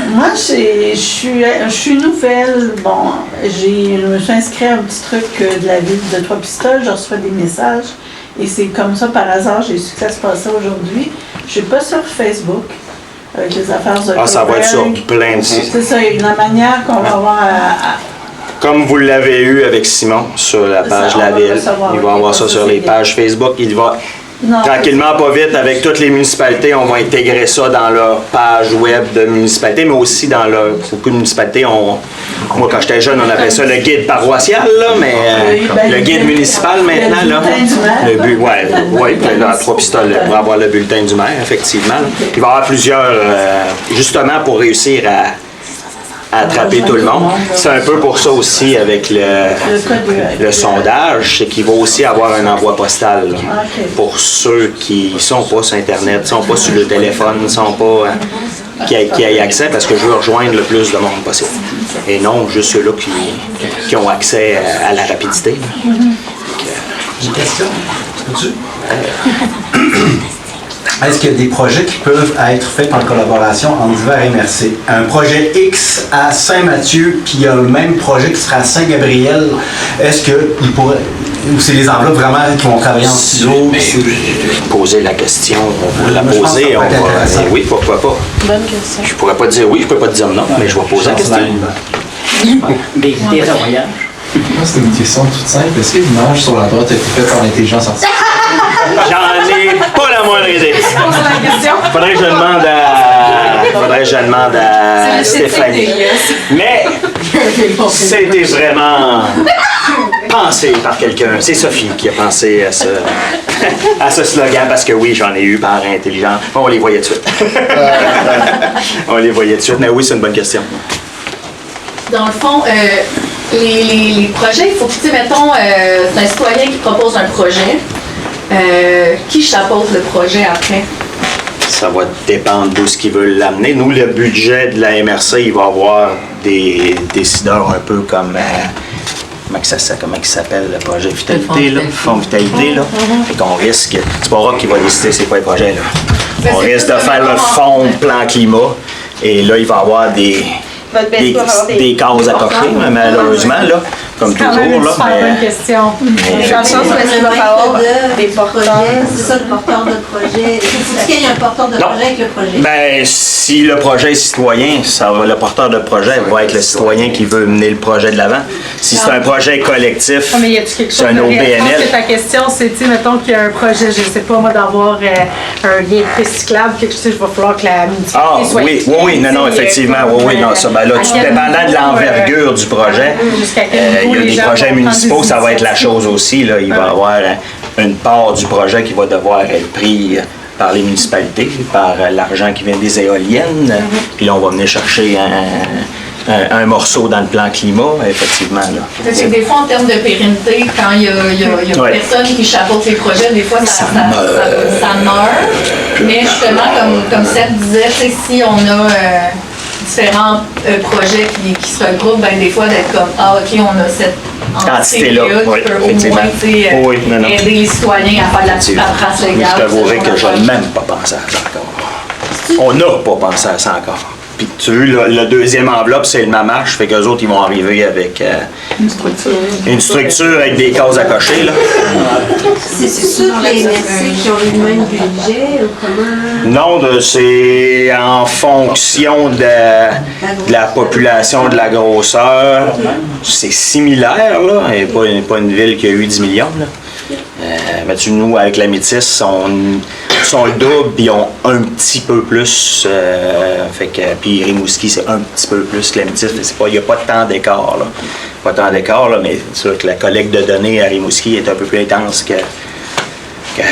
Moi, je suis nouvelle. Bon, je me suis inscrite à un petit truc de la ville de Trois-Pistoles. Je reçois des messages. Et c'est comme ça, par hasard, j'ai su que ça se passait aujourd'hui. Je suis pas sur Facebook avec les affaires de ça va être sur plein de sites. C'est ça, la manière qu'on va avoir à Comme vous l'avez eu avec Simon sur la page de la ville, il va avoir ça sur les pages Facebook. Il va tranquillement, pas vite, avec toutes les municipalités, on va intégrer ça dans leur page web de municipalité, mais aussi dans leur. Beaucoup de municipalités, moi quand j'étais jeune, on appelait ça le guide paroissial, là, mais le guide municipal maintenant, là. Le but, ouais, à Trois-Pistoles, pour avoir le bulletin du maire, effectivement. Il va y avoir plusieurs, justement pour réussir à attraper tout le monde. C'est un peu pour ça aussi avec le sondage, c'est qu'il va aussi avoir un envoi postal là, pour ceux qui sont pas sur Internet, sont pas sur le téléphone, sont pas qui aient accès, parce que je veux rejoindre le plus de monde possible. Et non juste ceux-là qui ont accès à la rapidité. J'ai une question. Est-ce qu'il y a des projets qui peuvent être faits en collaboration entre divers MRC? Un projet X à Saint-Mathieu, puis il y a le même projet qui sera à Saint-Gabriel, est-ce qu'il pourrait... Ou c'est les enveloppes vraiment qui vont travailler en silo? Poser la question, on va la poser. Oui, pourquoi pas? Bonne question. Je pourrais pas dire oui, je peux pas te dire non, mais je vais poser la question. Des voyages. Moi, c'est une question toute simple. Est-ce que l'image sur la droite a été faite par l'intelligence artificielle? J'en ai pas la moindre idée. Faudrait que je demande à Stéphanie. Mais c'était vraiment pensé par quelqu'un. C'est Sophie qui a pensé à ce slogan, parce que oui, j'en ai eu par intelligence. On les voyait tout de suite. On les voyait tout de suite. Mais oui, c'est une bonne question. Dans le fond, les projets, il faut que, tu sais, mettons, c'est un citoyen qui propose un projet. Qui chapeaute le projet après? Ça va dépendre d'où ce qu'ils veulent l'amener. Nous, le budget de la MRC, il va avoir des décideurs un peu comme... comment il s'appelle le projet Vitalité, là? Fonds Vitalité, là. Fait qu'on risque... C'est pas Rock qui va décider c'est quoi le projet, là. On risque de faire le fonds plan climat. Et là, il va y avoir des cases à cocher, malheureusement, là, comme toujours. Là, c'est une bonne question. Dans le sens où est-ce qu'il va falloir des porteurs. C'est ça, le porteur de projet. Faut qu'il y ait un porteur de projet avec le projet. Ben, si le projet est citoyen, le porteur de projet va être le citoyen qui veut mener le projet de l'avant. Si c'est un projet collectif, c'est un OBNL. Ta question, c'est, tu sais, mettons qu'il y a un projet, je ne sais pas moi, d'avoir un lien recyclable, quelque chose, il va falloir que la municipalité soit non, effectivement, non, ça, ben là, dépendant de l'envergure du projet, il y a des projets municipaux, ça va être la chose aussi, là, il va y avoir une part du projet qui va devoir être pris par les municipalités, par l'argent qui vient des éoliennes, puis là, on va venir chercher un morceau dans le plan climat, effectivement. Là. Des fois, en termes de pérennité, quand il y a personne qui chapeaute les projets, des fois, ça meurt. Mais justement, comme Seth disait, si on a différents projets qui se regroupent, ben, des fois, d'être comme, OK, on a cette entité-là qui peut au moins aider les citoyens à faire de la petite paperasse légale. Je t'avouerai que je n'ai même pas pensé à ça encore. On n'a pas pensé à ça encore. Puis tu vois, le deuxième enveloppe, c'est le Mamache, fait qu'eux autres, ils vont arriver avec une structure avec des cases à cocher. Là. C'est sûr que les MRC qui ont le même budget ou comment? Non, c'est en fonction de la population, de la grosseur. C'est similaire, là, et pas une ville qui a eu 10 millions. Là. Mais nous, avec la Métis, sont le double, puis ils ont un petit peu plus. Puis Rimouski, c'est un petit peu plus que la Métis. Il n'y a pas tant d'écart, là. Pas tant d'écart, là, mais c'est sûr que la collecte de données à Rimouski est un peu plus intense que dans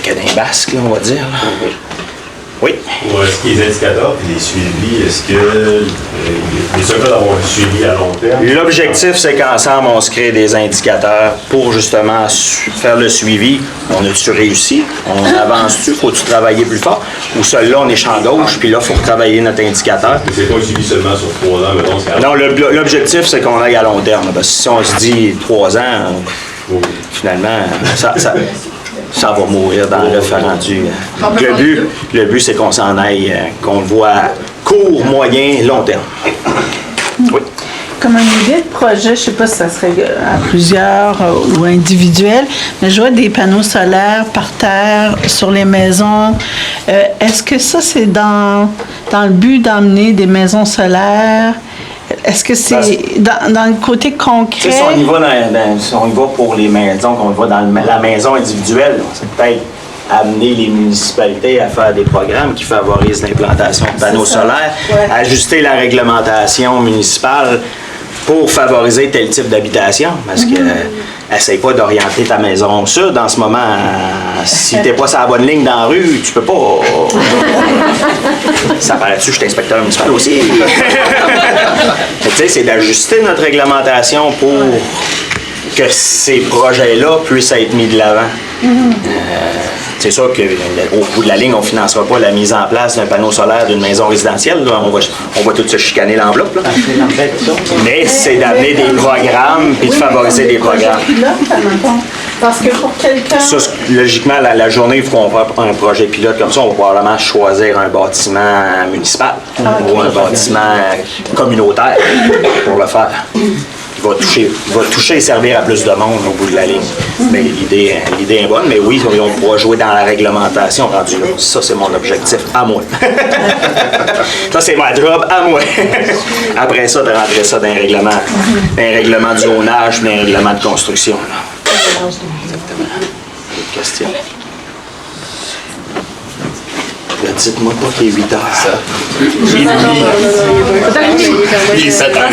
les Basques, là, on va dire. Là. Oui. Pour ce qui est des indicateurs et des suivis, est-ce que les seuls d'avoir un suivi à long terme? L'objectif, c'est qu'ensemble, on se crée des indicateurs pour justement faire le suivi. On a-tu réussi? On avance-tu? Faut-tu travailler plus fort? Ou celui-là, on est champ gauche, puis là, il faut retravailler notre indicateur. C'est pas un suivi seulement sur 3 ans, mettons. Non, l'objectif, c'est qu'on aille à long terme. Parce que si on se dit 3 ans, finalement, ça va mourir dans le fait rendu. Le but, c'est qu'on s'en aille, qu'on le voit à court, moyen, long terme. Oui. Comme une idée de projet, je ne sais pas si ça serait à plusieurs ou individuel, mais je vois des panneaux solaires par terre sur les maisons. Est-ce que ça, c'est dans le but d'emmener des maisons solaires? Est-ce que c'est dans le côté concret? Si on y va pour les maisons, qu'on va dans la maison individuelle, c'est peut-être amener les municipalités à faire des programmes qui favorisent l'implantation de panneaux solaires, ajuster la réglementation municipale pour favoriser tel type d'habitation, parce que essaye pas d'orienter ta maison au sud en ce moment. Si t'es pas sur la bonne ligne dans la rue, tu peux pas. Ça paraît-tu, je suis inspecteur municipal aussi. Tu sais, c'est d'ajuster notre réglementation pour que ces projets-là puissent être mis de l'avant. C'est sûr qu'au bout de la ligne, on ne financera pas la mise en place d'un panneau solaire d'une maison résidentielle. Là. On va tout se chicaner l'enveloppe. Mais c'est d'amener des programmes et de favoriser des programmes. Parce que pour quelqu'un... Ça, logiquement, la journée, il faut qu'on fasse un projet pilote comme ça. On va probablement choisir un bâtiment municipal ou un bâtiment communautaire pour le faire. Il va toucher et servir à plus de monde au bout de la ligne. Mais l'idée est bonne, mais oui, on pourra jouer dans la réglementation rendu là. Ça, c'est mon objectif à moi. Ça, c'est ma job à moi. Après ça, de rentrer ça dans un règlement de zonage, dans un règlement de construction. Exactement. Autre question? Dites-moi pas qu'il est 8 heures. Il est 7 heures.